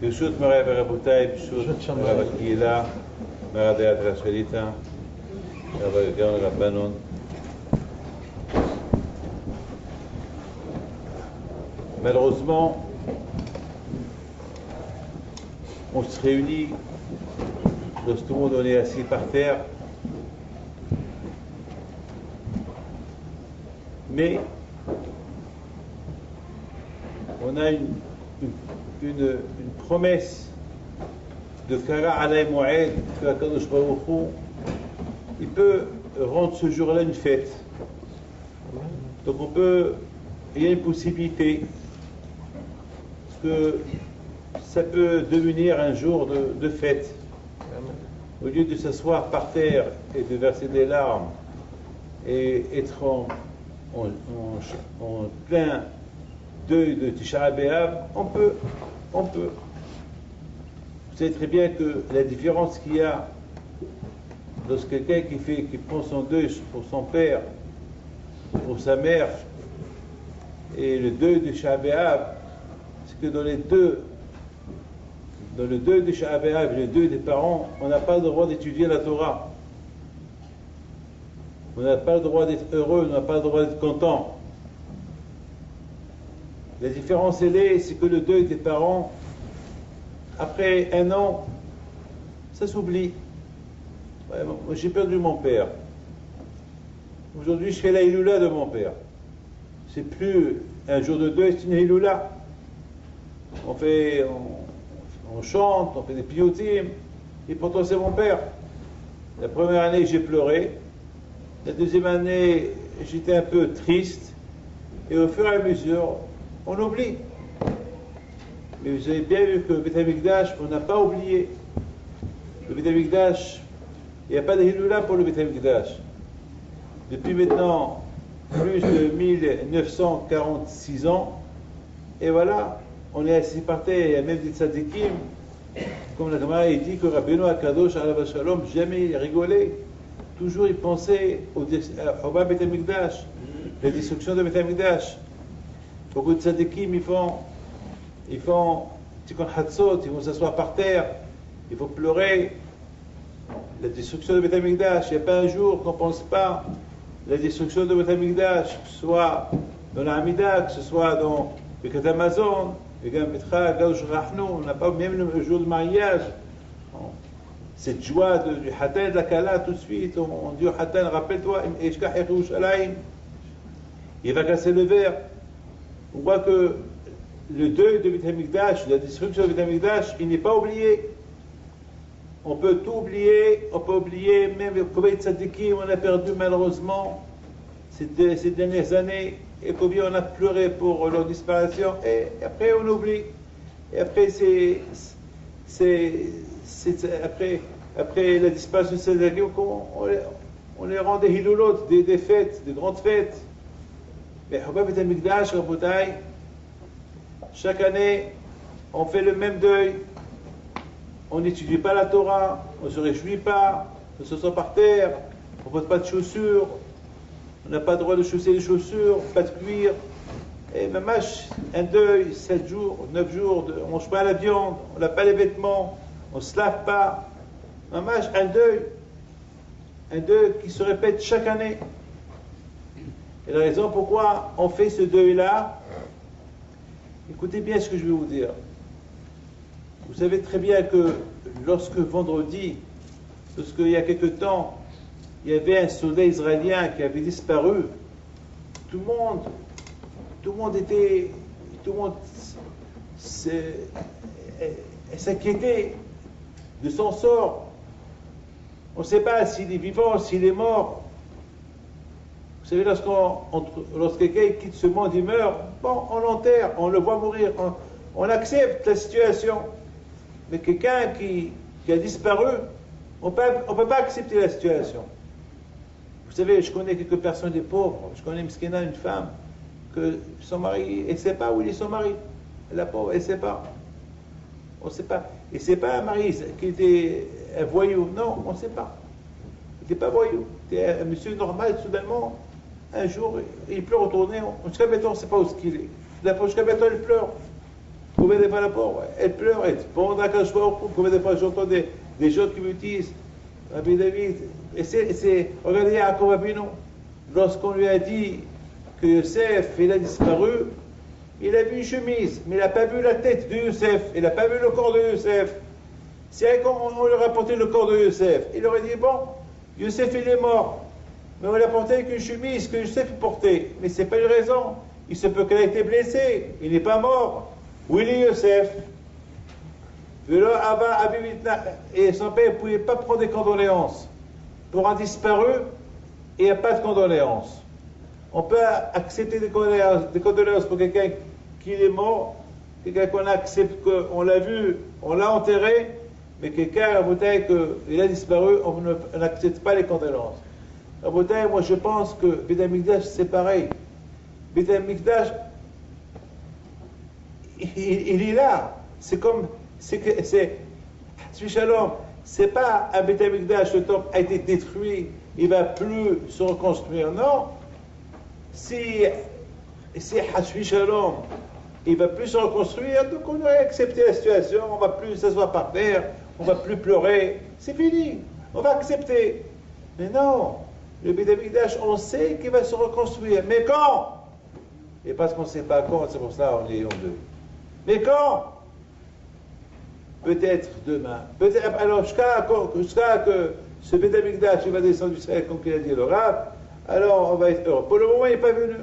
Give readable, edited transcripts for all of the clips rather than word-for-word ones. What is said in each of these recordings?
ברשות מורי ורבותיי, ברשות הרב הקהילה, מרא דיית השליטה, הרב הגאון רבנון. Malheureusement, on se réunit lorsque tout le monde est assis par terre, mais on a une promesse de Kara Alay Moed, que Akadosh Baruch Hu, il peut rendre ce jour-là une fête. Donc il y a une possibilité que ça peut devenir un jour de fête. Au lieu de s'asseoir par terre et de verser des larmes et être en plein deuil de Tisha B'Av, on peut. Vous savez très bien que la différence qu'il y a lorsque quelqu'un qui prend son deuil pour son père, pour sa mère, et le deuil de Tisha B'Av, c'est que dans le deuil de Tisha B'Av et le deuil des parents, on n'a pas le droit d'étudier la Torah. On n'a pas le droit d'être heureux, on n'a pas le droit d'être content. La différence, c'est que le deuil des parents, après un an, ça s'oublie. Ouais, moi, j'ai perdu mon père. Aujourd'hui, je fais la Hiloula de mon père. C'est plus un jour de deuil, c'est une Hiloula. On chante, on fait des piyutim, et pourtant c'est mon père. La première année, j'ai pleuré. La deuxième année, j'étais un peu triste. Et au fur et à mesure, on oublie. Mais vous avez bien vu que le Beth Amikdash, on n'a pas oublié. Le Beth Amikdash, il n'y a pas de Hiloula pour le Beth Amikdash. Depuis maintenant plus de 1946 ans, et voilà, on est assis par terre, il y a même des tzadikim, comme la Gemara dit que Rabbeinu Akadosh Alav Shalom jamais rigolait, toujours il pensait au Beth Amikdash, la destruction de Beth Amikdash. Beaucoup de tzadikim, ils font Tikkun Hatzot, ils vont s'asseoir par terre, il faut pleurer la destruction de Beth Amikdash. Il n'y a pas un jour qu'on ne pense pas la destruction de Beth Amikdash, que ce soit dans la Hamida, que ce soit dans le Birkat Hamazon, on n'a pas même le jour de mariage. Cette joie du Hatan de la Kala, tout de suite, on dit au Hatan, rappelle-toi, il va casser le verre. On voit que le deuil de Beth Amikdash, la destruction de Beth Amikdash, il n'est pas oublié. On peut tout oublier, on peut oublier même combien de tzadikim on a perdu malheureusement ces dernières années, et combien on a pleuré pour leur disparition, et après on oublie. Et après après la disparition de ces tzadikim, on les rend des hilulot, des fêtes, des grandes fêtes. Mais Beth Amikdash, Rabotai, chaque année, on fait le même deuil. On n'étudie pas la Torah, on ne se réjouit pas, on se sent par terre, on ne porte pas de chaussures, on n'a pas le droit de chausser les chaussures, pas de cuir. Et même un deuil, 7 jours, 9 jours, on ne mange pas la viande, on n'a pas les vêtements, on ne se lave pas. Même un deuil qui se répète chaque année. Et la raison pourquoi on fait ce deuil-là, écoutez bien ce que je vais vous dire. Vous savez très bien que lorsque vendredi, lorsqu'il y a quelque temps, il y avait un soldat israélien qui avait disparu, tout le monde s'inquiétait de son sort. On ne sait pas s'il est vivant, s'il est mort. Vous savez, lorsque quelqu'un quitte ce monde, il meurt, bon, on l'enterre, on le voit mourir, on accepte la situation. Mais quelqu'un qui a disparu, on ne peut pas accepter la situation. Vous savez, je connais quelques personnes, des pauvres. Je connais Mskina, une femme, que son mari, elle ne sait pas où il est son mari. La pauvre, elle ne sait pas. On ne sait pas. Et ce n'est pas un mari qui était un voyou. Non, on ne sait pas. Il n'était pas voyou. C'était un monsieur normal, soudainement. Un jour, il pleure retourner. Jusqu'à maintenant, on ne sait pas où est-ce qu'il est. Jusqu'à maintenant, il pleure. Combien de fois la pauvre, elle pleure, elle bon, combien de fois j'entends des gens qui me disent, Rabbi David, regardez Yaakov Avinu, lorsqu'on lui a dit que Yosef, il a disparu, il a vu une chemise, mais il n'a pas vu la tête de Yosef, il n'a pas vu le corps de Yosef. Si on lui a rapporté le corps de Yosef, il aurait dit, bon, Yosef il est mort, mais on l'a porté avec une chemise que Yosef portait. Mais ce n'est pas une raison. Il se peut qu'elle ait été blessée, il n'est pas mort. Où il est Yosef? Et son père ne pouvait pas prendre des condoléances. Pour un disparu, il n'y a pas de condoléances. On peut accepter des condoléances pour quelqu'un qui est mort, quelqu'un qu'on accepte, qu'on l'a vu, on l'a enterré, mais quelqu'un, à bouteille, qu'il a disparu, on n'accepte pas les condoléances. À bouteille, moi je pense que Beth Amikdash c'est pareil. Beth Amikdash, il est là. C'est comme, c'est Shalom. C'est pas un Beth Amikdash, le temple a été détruit, il ne va plus se reconstruire. Non. Si Hashui Shalom, il ne va plus se reconstruire, donc on aurait accepté la situation, on ne va plus s'asseoir par terre, on ne va plus pleurer, c'est fini, on va accepter. Mais non, le Beth Amikdash, on sait qu'il va se reconstruire, mais quand? Et parce qu'on ne sait pas quand, c'est pour ça qu'on est en deux. Mais quand? Peut-être demain. Peut-être, alors jusqu'à que ce Beth Amikdash va descendre du ciel, comme il a dit le Rav, alors on va être heureux. Pour le moment, il n'est pas venu.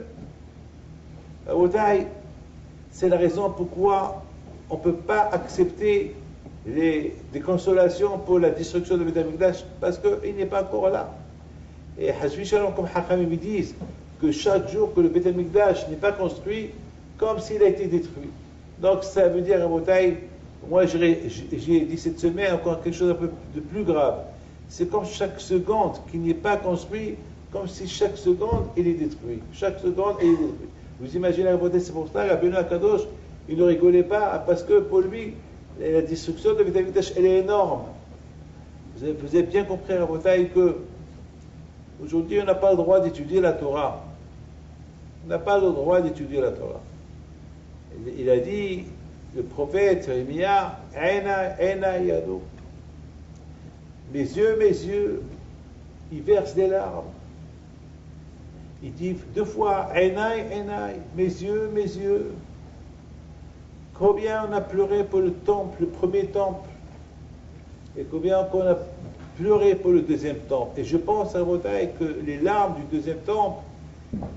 C'est la raison pourquoi on ne peut pas accepter des consolations pour la destruction de Beth Amikdash, parce qu'il n'est pas encore là. Et Hasbi Shalom, comme Hachamim disent, que chaque jour que le Beth Amikdash n'est pas construit, comme s'il a été détruit. Donc ça veut dire, moi j'ai dit cette semaine encore quelque chose un peu de plus grave. C'est comme chaque seconde qui n'est pas construit, comme si chaque seconde il est détruit. Chaque seconde il est détruit. Vous imaginez, c'est pour ça, Rabbeinu Akadosh, il ne rigolait pas, parce que pour lui, la destruction de Beth Amikdash, elle est énorme. Vous avez bien compris, Rabotai, que aujourd'hui, on n'a pas le droit d'étudier la Torah. On n'a pas le droit d'étudier la Torah. Il a dit, le prophète, Jérémia, Ena Yado. Mes yeux, ils versent des larmes. Il dit 2 fois, Enai, mes yeux. Combien on a pleuré pour le temple, le premier temple, et combien on a pleuré pour le deuxième temple. Et je pense à Rodaï que les larmes du deuxième temple,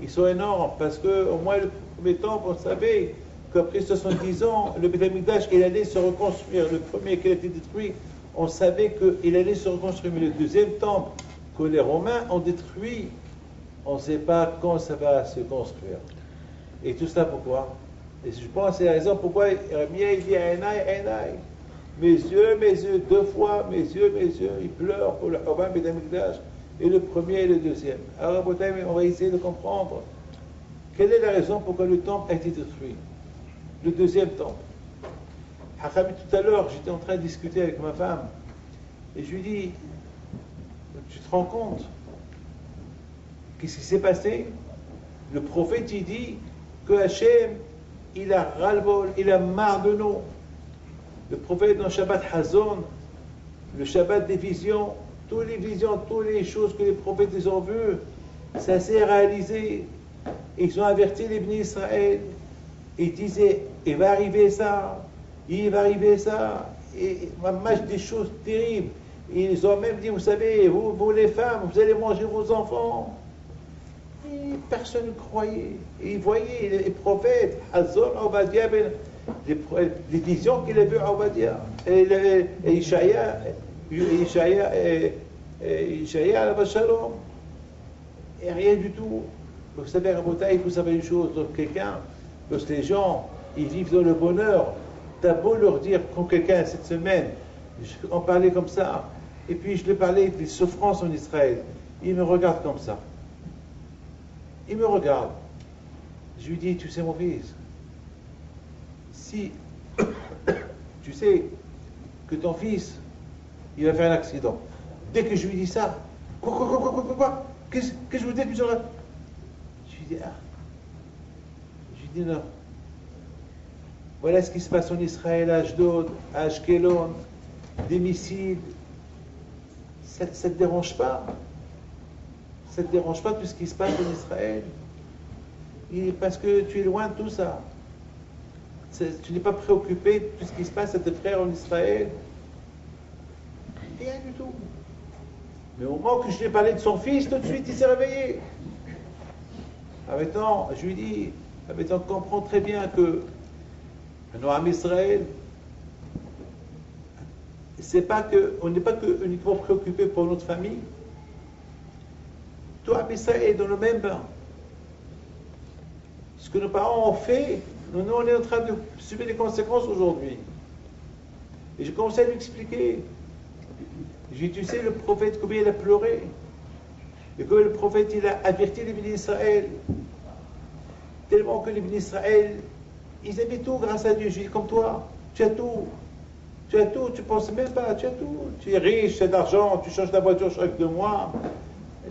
ils sont énormes, parce qu'au moins le premier temple, on savait qu'après 70 ans, le Beth Amikdash, il allait se reconstruire. Le premier qui a été détruit, on savait qu'il allait se reconstruire. Mais le deuxième temple, que les Romains ont détruit, on ne sait pas quand ça va se construire. Et tout ça pourquoi? Et je pense que c'est la raison pourquoi Jérémie il dit Enai. Mes yeux, 2 fois, mes yeux, il pleure pour le Chorban Beth Amikdash, et le premier et le deuxième. Alors, on va essayer de comprendre quelle est la raison pourquoi le temple a été détruit. Le deuxième temple. Hachami, tout à l'heure, j'étais en train de discuter avec ma femme, et je lui dis, tu te rends compte? Qu'est-ce qui s'est passé? Le prophète, il dit que Hachem, il a ras-le-bol, il a marre de nous. Le prophète, dans le Shabbat Hazon, le Shabbat des visions, toutes les choses que les prophètes ils ont vues, ça s'est réalisé. Ils ont averti les bénis Israël. Ils disaient, il va arriver ça, et des choses terribles. Ils ont même dit, vous savez, vous les femmes, vous allez manger vos enfants. Et personne ne croyait. Et ils voyaient les prophètes, Hazon, Obadia, les visions qu'il a vues à Obadia, et Ishaïa, la Shalom, et rien du tout. Vous savez, Rabotai, vous savez une chose, donc quelqu'un, lorsque les gens, ils vivent dans le bonheur, t'as beau leur dire, quand quelqu'un, cette semaine, on parlait comme ça, et puis je lui parlais des souffrances en Israël, il me regarde comme ça. Il me regarde. Je lui dis, tu sais mon fils, si tu sais que ton fils, il va faire un accident, dès que je lui dis ça, quoi, qu'est-ce que je vous dis que je lui dis, non. Voilà ce qui se passe en Israël, à Ashdod, à Ashkelon, des missiles. Ça ne te dérange pas? Ça ne te dérange pas tout ce qui se passe en Israël? Parce que tu es loin de tout ça. Tu n'es pas préoccupé de tout ce qui se passe à tes frères en Israël? Rien du tout. Mais au moment que je lui ai parlé de son fils, tout de suite il s'est réveillé. Ah, maintenant, je lui dis, ah, maintenant comprends très bien que nous, en Israël, on n'est pas que uniquement préoccupé pour notre famille. Tout en Israël est dans le même bain. Ce que nos parents ont fait, nous on est en train de subir les conséquences aujourd'hui. Et je commençais à lui expliquer. J'ai dit, tu sais, le prophète, combien il a pleuré. Et combien le prophète, il a averti les bénis d'Israël. Tellement que les bénis d'Israël, ils avaient tout grâce à Dieu. J'ai dit, comme toi, tu as tout. Tu as tout, tu ne penses même pas, tu as tout. Tu es riche, tu as de l'argent, tu changes ta voiture chaque 2 mois.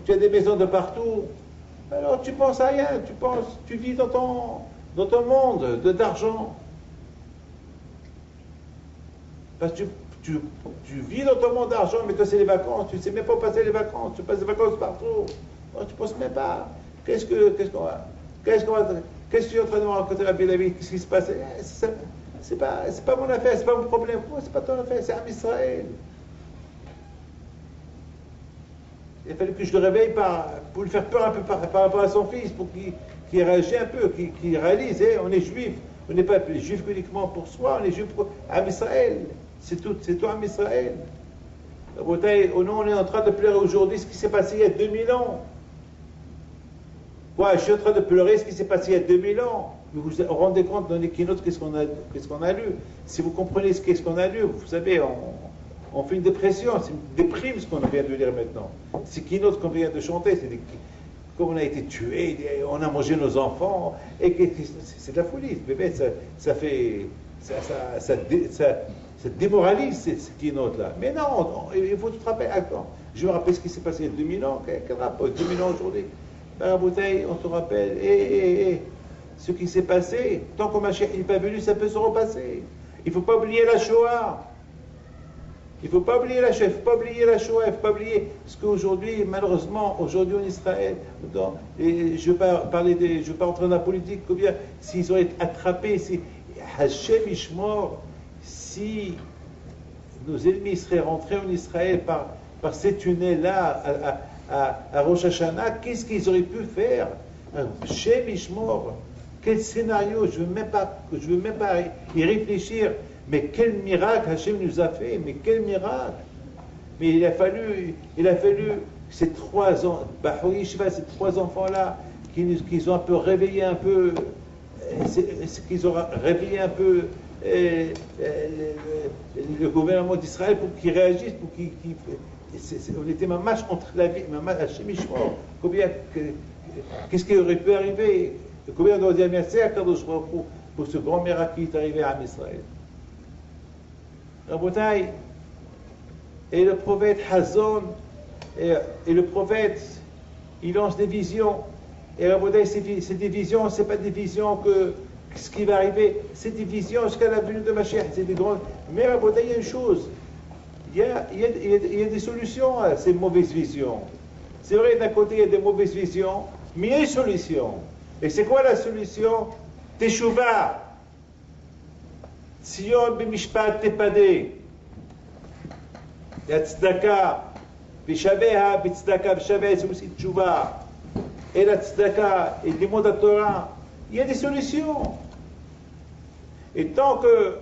Tu as des maisons de partout. Alors tu penses à rien, tu vis dans ton monde d'argent. Parce que tu vis dans ton monde d'argent, mais quand c'est les vacances, tu ne sais même pas passer les vacances, tu passes les vacances partout. Alors, tu ne penses même pas. Qu'est-ce que tu es en train de me raconter la vie, qu'est-ce qui se passe? C'est pas mon affaire, c'est pas mon problème. C'est pas ton affaire, c'est Am Israël. Il a fallu que je le réveille pour lui faire peur un peu par rapport à son fils, pour qu'il réagisse un peu, qu'il réalise, on est juif, on n'est pas juif uniquement pour soi, on est juif pour Am Israël. C'est tout Am Israël. On est en train de pleurer aujourd'hui ce qui s'est passé il y a 2000 ans. Ouais, je suis en train de pleurer ce qui s'est passé il y a 2000 ans. Mais vous vous rendez compte dans les keynotes qu'est-ce qu'on a lu? Si vous comprenez qu'est-ce qu'on a lu, vous savez, on fait une dépression, c'est une déprime ce qu'on vient de lire maintenant. Ces keynotes qu'on vient de chanter, comme on a été tué, on a mangé nos enfants, et c'est de la folie. Bébé, ça démoralise ces keynotes-là. Mais non, il faut tout te rappeler. Attends, je me rappelle ce qui s'est passé il y a 2000 ans. Quel rapport? 2000 ans aujourd'hui. La bouteille, on te rappelle, ce qui s'est passé, tant que Mashiach n'est pas venu, ça peut se repasser. Il ne faut pas oublier la Shoah. Il ne faut pas oublier la Shoah, il ne faut pas oublier la Shoah, il ne faut pas oublier ce qu'aujourd'hui, malheureusement, aujourd'hui en Israël, je ne vais pas entrer dans la politique, combien s'ils auraient été attrapés, si Hachem Ishmor, si nos ennemis seraient rentrés en Israël par ces tunnels-là, à Rosh Hashanah, qu'est-ce qu'ils auraient pu faire? Hachem Ishmor, quel scénario, je ne veux même pas y réfléchir. Mais quel miracle Hachem nous a fait, mais quel miracle! Mais il a fallu ces 3 ans, ces 3 enfants-là, qu'ils ont un peu réveillé un peu, le gouvernement d'Israël pour qu'ils réagissent, on était ma marche entre la vie, ma marche Hachem Ishmor. Qu'est-ce qui aurait pu arriver? Combien on doit dire merci à Kadosh Baruch Hu pour ce grand miracle qui est arrivé à Israël? Rabotai, et le prophète Hazon, et le prophète, il lance des visions. Et Rabotai, ces des visions, ce n'est pas des visions que ce qui va arriver, c'est des visions jusqu'à la venue de Mashiach, c'est des grandes. Mais Rabotai, il y a une chose, il y a des solutions à ces mauvaises visions. C'est vrai, d'un côté, il y a des mauvaises visions, mais il y a une solution. Et c'est quoi la solution? Teshuvah. Sion b'mishpat tepade. Tzedaka. B'shabeha b'tzedaka. B'shabeha, c'est aussi teshuvah. Et la tzedaka, et le mot de la Torah. Il y a des solutions. Et tant que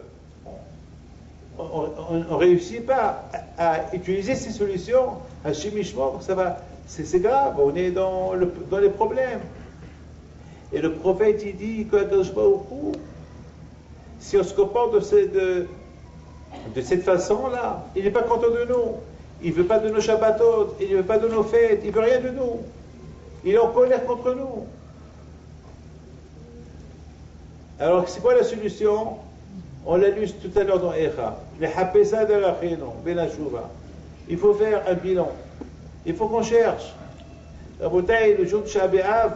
on ne réussit pas à utiliser ces solutions, à Shemishmor, ça va, c'est grave, on est dans les problèmes. Et le prophète, il dit que si on se comporte de cette façon-là, il n'est pas content de nous. Il ne veut pas de nos Shabbatot, il ne veut pas de nos fêtes, il ne veut rien de nous. Il est en colère contre nous. Alors, c'est quoi la solution? On l'a lu tout à l'heure dans Echa. Il faut faire un bilan. Il faut qu'on cherche. La bouteille, le jour de Shabbat,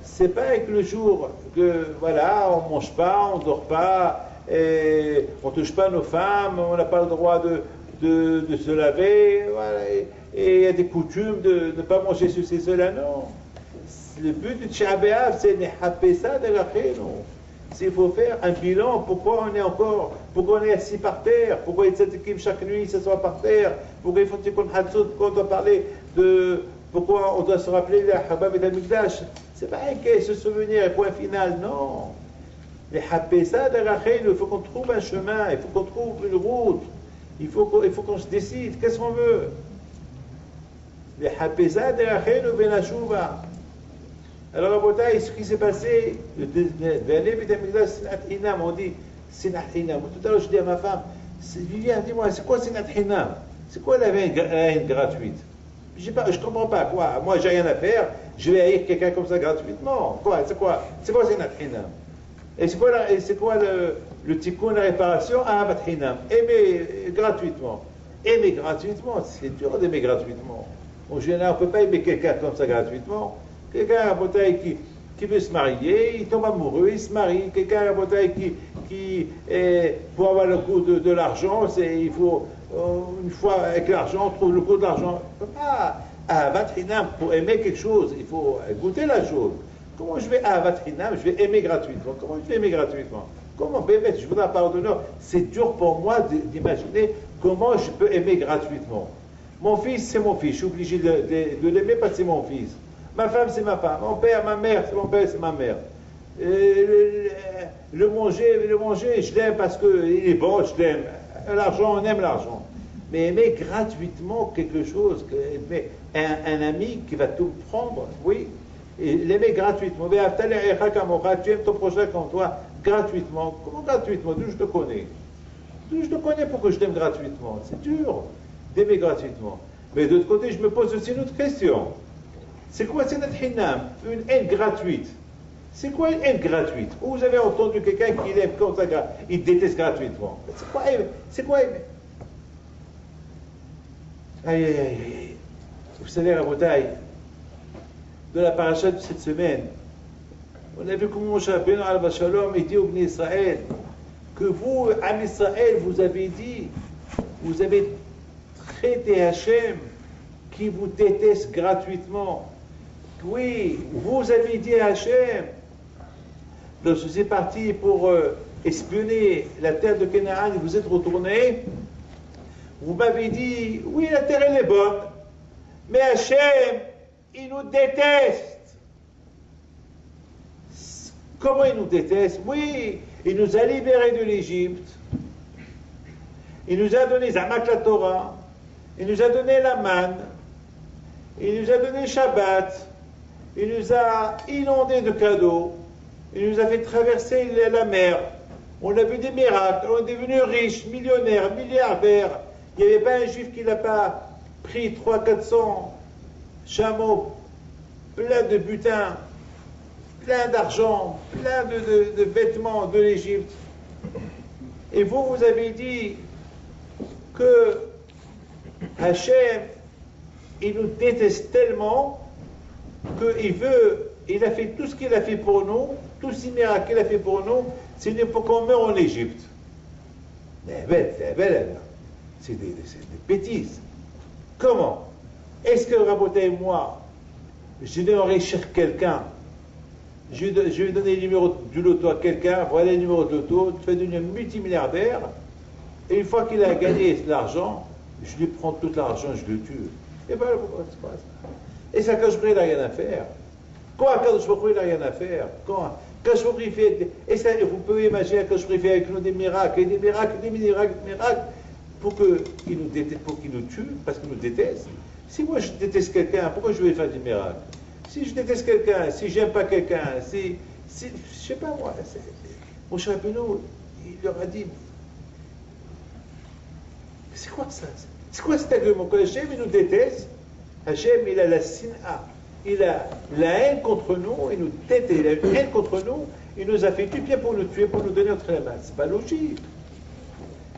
c'est pas avec le jour que, voilà, on ne mange pas, on ne dort pas, on ne touche pas nos femmes, on n'a pas le droit de se laver, voilà, et il y a des coutumes de ne pas manger ceci et cela, non. Le but du Tisha B'Av, c'est de ça de la non. S'il faut faire un bilan, pourquoi on est assis par terre, pourquoi il tzadikim chaque nuit s'assoit par terre, pourquoi il faut qu'on quand on doit parler de pourquoi on doit se rappeler la Habab et Mikdash, c'est pas un se souvenir, point final, non. Les Hapesa de Rachel, il faut qu'on trouve un chemin, il faut qu'on trouve une route, il faut qu'on se décide, qu'est-ce qu'on veut. Les Hapesa de Rachel ou Benachouva. Alors, Rabotai, ce qui s'est passé, on dit Sinat Hinam. Tout à l'heure, je dis à ma femme, Viviane, dis-moi, c'est quoi Sinat Hinam? C'est quoi la haine gratuite? Je ne comprends pas, quoi. Moi, j'ai rien à faire, je vais haïr quelqu'un comme ça gratuitement. Quoi? C'est quoi Sinat Hinam? Et c'est quoi le tikkun, la réparation? Ahavat Hinam. Aimer gratuitement. Aimer gratuitement, c'est dur d'aimer gratuitement. En général, on ne peut pas aimer quelqu'un comme ça gratuitement. Quelqu'un à Botaï qui veut se marier, il tombe amoureux, il se marie. Quelqu'un à Botaï qui pour avoir le coût de l'argent, il faut, une fois avec l'argent, on trouve le coût de l'argent. On ne peut pas, Ahavat Hinam, pour aimer quelque chose, il faut goûter la chose. Comment je vais Ahavat Hinam, je vais aimer gratuitement? Comment je vais aimer gratuitement? Comment, bébé, je voudrais pardonner. C'est dur pour moi d'imaginer comment je peux aimer gratuitement. Mon fils, c'est mon fils, je suis obligé de l'aimer parce que c'est mon fils. Ma femme, c'est ma femme. Mon père, ma mère, c'est mon père, c'est ma mère. Le manger, je l'aime parce qu'il est bon, je l'aime. L'argent, on aime l'argent. Mais aimer gratuitement quelque chose, un ami qui va tout prendre, oui, et l'aimer gratuitement. Tu aimes ton prochain comme toi, gratuitement. Comment gratuitement? D'où je te connais? D'où je te connais pour que je t'aime gratuitement? C'est dur d'aimer gratuitement. Mais de l'autre côté, je me pose aussi une autre question. C'est quoi Sinat Hinam? Une haine gratuite. C'est quoi une haine gratuite? Où vous avez entendu quelqu'un qui aime comme ça, il déteste gratuitement? C'est quoi aimer? Aïe, aïe, aïe. Vous savez, la bataille de la paracha de cette semaine, on a vu comment Moshe Rabbeinu al Shalom dit au Bnei Israël que vous, Am Israël, vous avez traité Hachem qui vous déteste gratuitement. Oui, vous avez dit à Hachem, lorsque vous êtes parti pour espionner la terre de Canaan et vous êtes retourné, vous m'avez dit, oui, la terre elle est bonne, mais Hachem, il nous déteste. Comment il nous déteste? Oui, il nous a libérés de l'Égypte, il nous a donné Zamak la Torah, il nous a donné la manne, il nous a donné Shabbat, il nous a inondés de cadeaux, il nous a fait traverser la mer, on a vu des miracles, on est devenu riches, millionnaires, milliardaires. Il n'y avait pas un juif qui n'a pas pris 300-400 chameaux pleins de butin, plein d'argent, plein de vêtements de l'Égypte. Et vous avez dit que Hachem, il nous déteste tellement il a fait tout ce qu'il a fait pour nous, tous ces miracles qu'il a fait pour nous, c'est pour qu'on meure en Égypte. C'est belle, c'est des bêtises. Comment? Est-ce que Raboté et moi, je vais enrichir quelqu'un, je vais donner le numéro du loto à quelqu'un, voilà le numéro de loto, tu vas devenir multimilliardaire, et une fois qu'il a gagné l'argent, je lui prends tout l'argent, je le tue. Et voilà pourquoi c'est pas ça. Et ça, Kadosh Baruch Hu, il n'a rien à faire. Quoi, Kadosh Baruch Hu, il n'a rien à faire? Quand Kadosh Baruch Hu fait, et ça, vous pouvez imaginer Kadosh Baruch Hu fait avec nous des miracles, pour qu'il nous déteste, pour qu'il nous tue, parce qu'il nous déteste. Si moi je déteste quelqu'un, pourquoi je vais faire des miracles? Si je déteste quelqu'un, si j'aime pas quelqu'un, je sais pas moi, mon cher Rabbeinu, il leur a dit, c'est quoi ça? C'est quoi cet argument? Quand Hachem, il nous déteste, Hachem, il a la sin'a, il a la haine contre nous, il nous déteste, il a une haine contre nous, il nous a fait du bien pour nous tuer, pour nous donner entre les mains. C'est pas logique.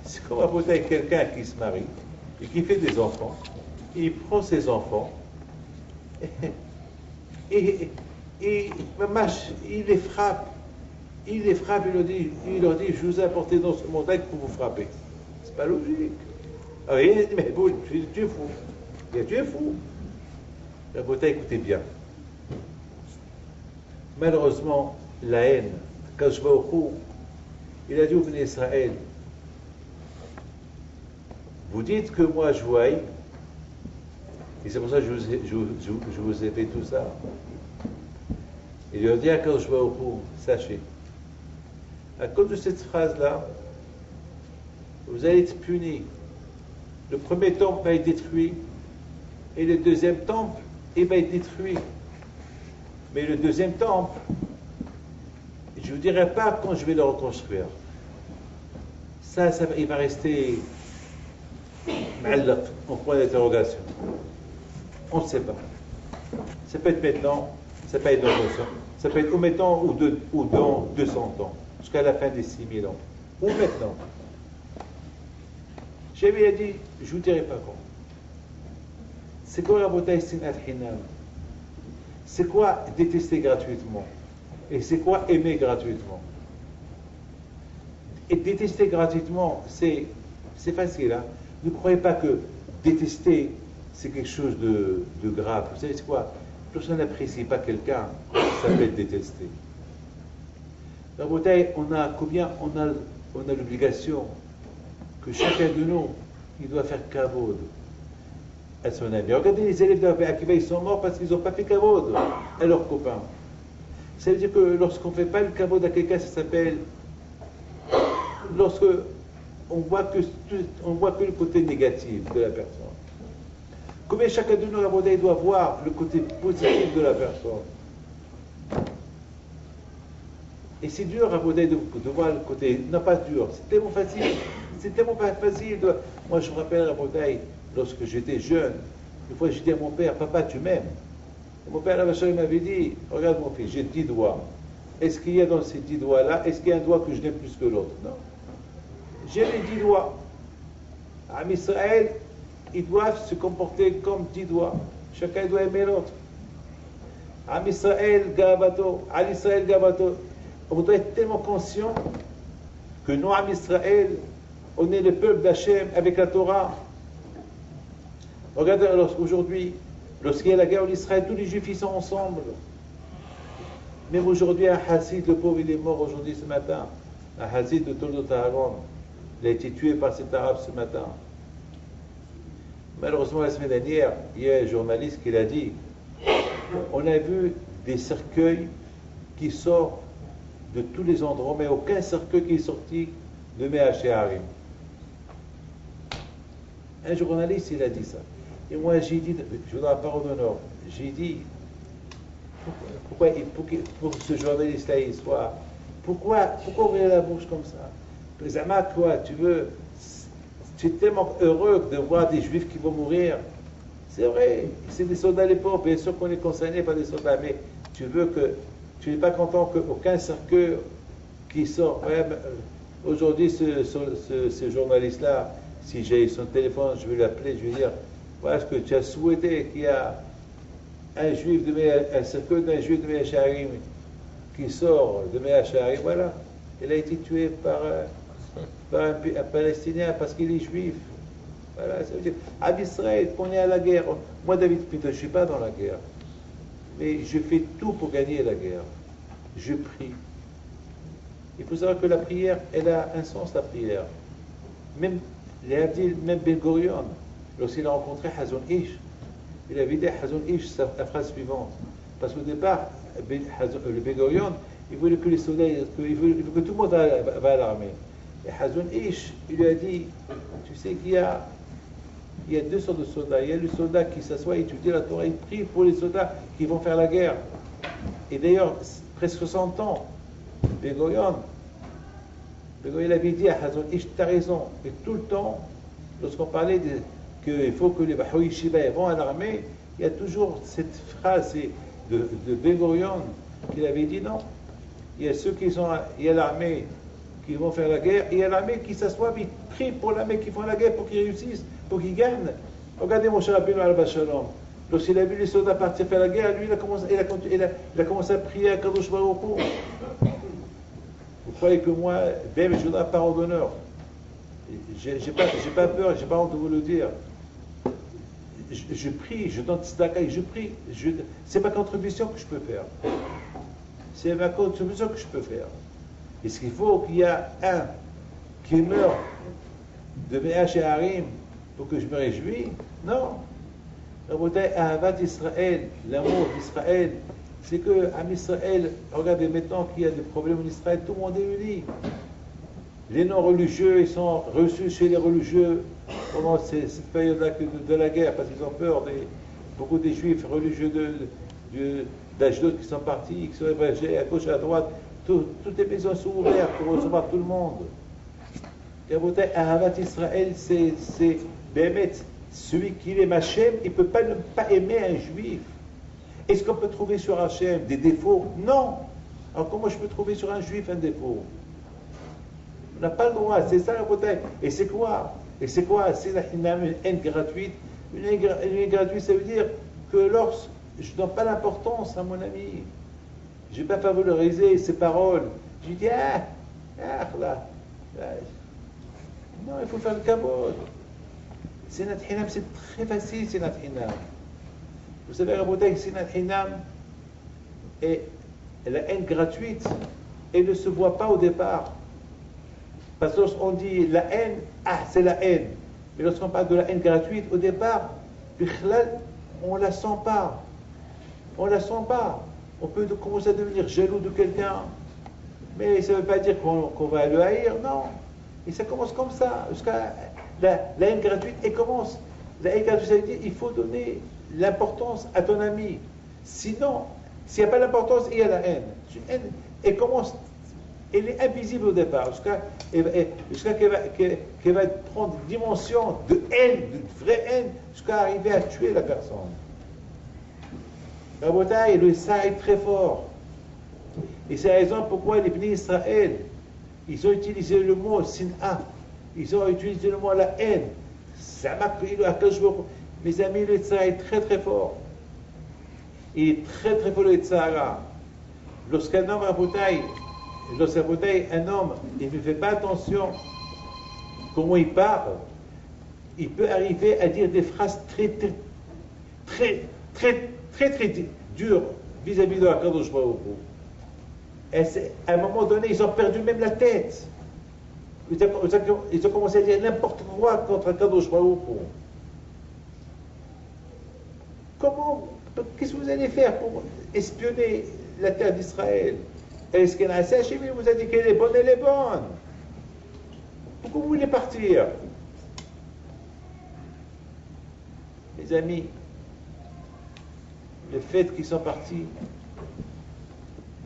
C'est comme à avec quelqu'un qui se marie et qui fait des enfants, il prend ses enfants et il les frappe il les frappe, il leur dit, je vous ai apporté dans ce montagne pour vous frapper. C'est pas logique. Ah oui, il dit, mais bon, tu es fou. Tu es fou. La beauté, écoutez bien. Malheureusement, la haine, quand je vais au cours, il a dit au Béni Israël, vous dites que moi je vous haïs, et c'est pour ça que je vous ai fait tout ça. Il lui a dit à quand je vais au cours, sachez, à cause de cette phrase-là, vous allez être punis. Le premier temple va être détruit, et le deuxième temple, il va être détruit. Mais le deuxième temple, je ne vous dirai pas quand je vais le reconstruire. Ça il va rester en point d'interrogation. On ne sait pas. Ça peut être maintenant, ça peut être dans 200, ça peut être ou maintenant ou dans 200 ans, jusqu'à la fin des 6000 ans. Ou maintenant. J'avais dit, je ne vous dirai pas quand. C'est quoi la bataille Sinat Hinam? C'est quoi détester gratuitement? Et c'est quoi aimer gratuitement? Et détester gratuitement, c'est facile. Hein? Ne croyez pas que détester, c'est quelque chose de grave. Vous savez c'est quoi? Lorsqu'on n'apprécie pas quelqu'un, ça peut être détester. La bataille, on a l'obligation que chacun de nous, il doit faire kavod à son ami. Regardez les élèves de la Akiva, ils sont morts parce qu'ils n'ont pas fait kavod à leurs copains. Ça veut dire que lorsqu'on ne fait pas le kavod à quelqu'un, ça s'appelle lorsque on voit que le côté négatif de la personne. Combien chacun de nous, la bataille, doit voir le côté positif de la personne. Et c'est dur à bataille de voir le côté, non pas dur, c'est tellement facile. C'est tellement pas facile. Moi, je me rappelle à Bretagne, lorsque j'étais jeune, une fois, j'ai dit à mon père, papa, tu m'aimes? Et mon père, la vache, il m'avait dit, regarde mon fils, j'ai 10 doigts. Est-ce qu'il y a dans ces 10 doigts-là, est-ce qu'il y a un doigt que je n'aime plus que l'autre? Non. J'ai les 10 doigts. À Israël, ils doivent se comporter comme 10 doigts. Chacun doit aimer l'autre. À Israël, Gabato. À Israël, Gabato. On doit être tellement conscient que nous, à Israël, on est le peuple d'Hachem avec la Torah. Regardez, aujourd'hui, lorsqu'il y a la guerre en Israël, tous les Juifs ils sont ensemble. Même aujourd'hui, un Hassid, le pauvre, il est mort aujourd'hui ce matin. Un Hassid de Toldot Aharon. Il a été tué par cet arabe ce matin. Malheureusement, la semaine dernière, il y a un journaliste qui l'a dit. On a vu des cercueils qui sortent de tous les endroits, mais aucun cercueil qui est sorti de Me'acharim. Un journaliste, il a dit ça. Et moi, j'ai dit, je vous donne la parole d'honneur, j'ai dit, pour que ce journaliste-là, il soit, pourquoi ouvrir la bouche comme ça? Zama, quoi, tu es tellement heureux de voir des juifs qui vont mourir. C'est vrai, c'est des soldats les pauvres, bien sûr qu'on est concerné par des soldats, mais tu n'es pas content qu'aucun cercueil qui sort. Ouais, aujourd'hui, ce journaliste-là, si j'ai son téléphone, je vais l'appeler, je vais dire, voilà ce que tu as souhaité qu'il y a un cercueil d'un juif de Me'acharim qui sort de Me'acharim, voilà. Il a été tué par un Palestinien parce qu'il est juif. Voilà, ça veut dire, à Israël, qu'on est à la guerre. Moi, David Pito, je ne suis pas dans la guerre. Mais je fais tout pour gagner la guerre. Je prie. Il faut savoir que la prière, elle a un sens, la prière. Même Ben Gurion, lorsqu'il a rencontré Hazon Ish, il avait dit à Hazon Ish la phrase suivante. Parce qu'au départ, le Ben Gurion, il voulait que les soldats, il veut que tout le monde va à l'armée. Et Hazon Ish, il lui a dit, tu sais qu'il y a 2 sortes de soldats. Il y a le soldat qui s'assoit et étudie la Torah, il prie pour les soldats qui vont faire la guerre. Et d'ailleurs, presque 60 ans, Ben Gurion avait dit à Hazon Ish, tu as raison. Et tout le temps, lorsqu'on parlait qu'il faut que les Bahoui Shiba vont à l'armée, il y a toujours cette phrase de Ben Gurion qu'il avait dit non. Il y a ceux il y a l'armée qui vont faire la guerre, et il y a l'armée qui s'assoit, ils prient pour l'armée qui font la guerre pour qu'ils réussissent, pour qu'ils gagnent. Regardez mon cher Rabbeinu al Shalom. Lorsqu'il a vu les soldats partir faire la guerre, lui, il a commencé à prier à Kadosh Baruch Hu. croyez que moi, même je donne la parole d'honneur. J'ai pas peur, j'ai pas honte de vous le dire. Je prie, je donne tzedaka, je prie. C'est ma contribution que je peux faire. C'est ma contribution que je peux faire. Est-ce qu'il faut qu'il y ait un qui meurt de Méach et Harim pour que je me réjouisse? Non. Rabotai, Ahavat Israël, l'amour d'Israël, c'est que Am Israël, regardez maintenant qu'il y a des problèmes en Israël, tout le monde est uni. Les non-religieux, ils sont reçus chez les religieux pendant cette période-là de la guerre, parce qu'ils ont peur. Beaucoup des juifs religieux d'Ashdod qui sont partis, qui sont hébergés à gauche, à droite. Toutes les maisons sont ouvertes pour recevoir tout le monde. Et Ahavat Israël, c'est Bémet, celui qui aime Hachem, il ne peut pas ne pas aimer un juif. Est-ce qu'on peut trouver sur Hachem des défauts? Non. Alors comment je peux trouver sur un juif un défaut? On n'a pas le droit, c'est ça la bouteille. Et c'est quoi? C'est une haine gratuite. Une haine gratuite, ça veut dire que lorsque je ne donne pas l'importance à mon ami, je ne vais pas favoriser ses paroles. Je dis, là. Non, il faut faire le kavod. Sinat Hinam, c'est très facile, Sinat Hinam. Vous savez, la bouteille, Sinat Hinam, et la haine gratuite, elle ne se voit pas au départ. Parce que lorsqu'on dit la haine, c'est la haine. Mais lorsqu'on parle de la haine gratuite, au départ, on ne la sent pas. On ne la sent pas. On peut commencer à devenir jaloux de quelqu'un. Mais ça ne veut pas dire qu'on va le haïr, non. Et ça commence comme ça. Jusqu'à la haine gratuite, elle commence. La haine gratuite, ça veut dire qu'il faut donner l'importance à ton ami. Sinon, s'il n'y a pas d'importance, il y a la haine. Elle commence. Elle est invisible au départ, jusqu'à qu'elle va prendre une dimension de haine, de vraie haine, jusqu'à arriver à tuer la personne. Rabotai, le ça est très fort. Et c'est la raison pourquoi les bénis Israël, ils ont utilisé le mot sin'a, ils ont utilisé le mot la haine. Ça marque mes amis, le tzara est très très fort. Il est très très fort le tzara. Lorsqu'un homme Rabotai, un homme, il ne fait pas attention comment il parle, il peut arriver à dire des phrases très dures vis-à-vis de la Kadosh Baruch Hu. Et à un moment donné, ils ont perdu même la tête. Ils ont commencé à dire n'importe quoi contre Kadosh Baruch Hu. Qu'est-ce que vous allez faire pour espionner la terre d'Israël? Est-ce qu'elle a Hachem vous a dit qu'elle est bonne, elle est bonne. Pourquoi vous voulez partir? Mes amis, le fait qu'ils sont partis,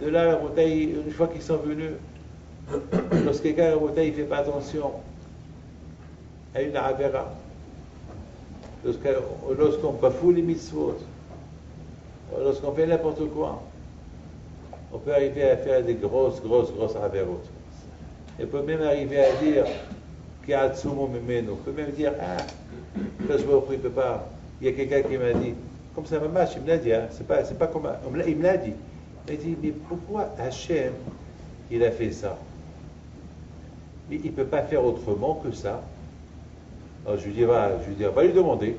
de là, la bouteille, une fois qu'ils sont venus, lorsque quelqu'un, la bouteille, ne fait pas attention à une avera, lorsqu'on bafoue les mitzvot, lorsqu'on fait n'importe quoi, on peut arriver à faire des grosses avérotes. On peut même arriver à dire on peut même dire, je ne peux pas. Il y a quelqu'un qui m'a dit, comme ça, maman, il me l'a dit, c'est pas comme il me l'a dit. Il m'a dit, mais pourquoi Hachem, il a fait ça? Il ne peut pas faire autrement que ça. Alors je lui dis, va lui demander.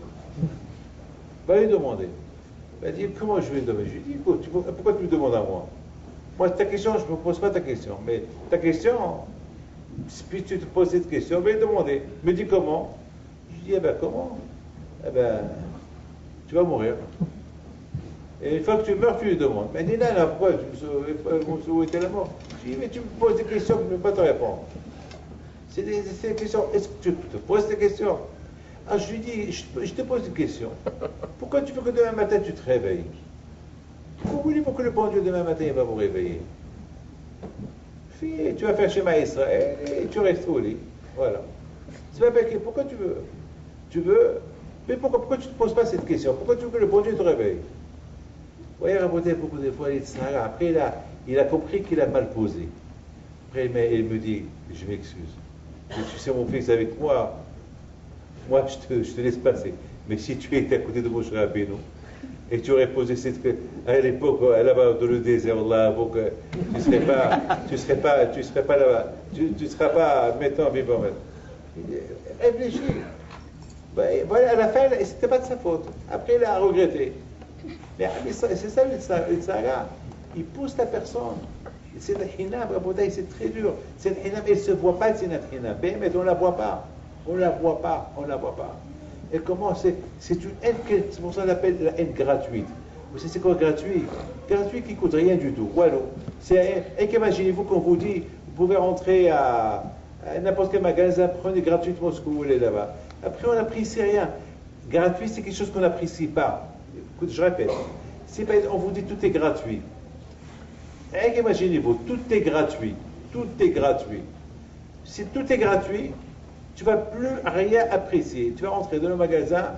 Va lui demander. Il m'a dit, comment je vais lui demander? Je lui dis, écoute, pourquoi tu me demandes à moi? Moi, ta question, je ne me pose pas ta question. Mais ta question, puis tu te poses cette question, va lui demander. Me dis comment? Je lui dis, comment? Tu vas mourir. Et une fois que tu meurs, tu lui demandes. Mais dis là, pourquoi tu me souhaitais la mort? Je dis, mais tu me poses des questions que je ne peux pas te répondre. C'est des questions. Est-ce que tu te poses des questions? Ah, je lui dis, je te pose une question. Pourquoi tu veux que demain matin tu te réveilles? Vous voulez pour que le bon Dieu demain matin il va vous réveiller? Tu vas faire Shema Israël et tu restes au lit. Voilà. C'est pas bien. Pourquoi tu veux? Mais pourquoi tu ne te poses pas cette question? Pourquoi tu veux que le bon Dieu te réveille? Vous voyez, raconter beaucoup de fois, après il a compris qu'il a mal posé. Après il me dit, je m'excuse. Tu sais mon fils avec moi je te laisse passer. Mais si tu étais à côté de Moshe Rabbeinu, et tu aurais posé cette à l'époque là-bas dans le désert là, donc tu serais pas là-bas, tu seras pas maintenant vivant. Réfléchis. Ben, voilà, à la fin, c'était pas de sa faute. Après, il a regretté. Mais c'est ça le tzara. Il pousse la personne. C'est le hinam, c'est très dur. C'est le hinam, elle ne se voit pas, c'est notre hinam. Mais on ne la voit pas. On ne la voit pas. On ne la voit pas. Et comment c'est une haine, c'est pour ça qu'on appelle la haine gratuite. Vous savez c'est quoi gratuit? Gratuit qui ne coûte rien du tout. Voilà. Et qu'imaginez-vous qu'on vous dit, vous pouvez rentrer à n'importe quel magasin, prenez gratuitement ce que vous voulez là-bas. Après, on n'apprécie rien. Gratuit, c'est quelque chose qu'on n'apprécie pas. Écoute, je répète. Si on vous dit tout est gratuit. Et imaginez-vous, tout est gratuit. Tout est gratuit. Si tout est gratuit, tu ne vas plus rien apprécier. Tu vas rentrer dans le magasin,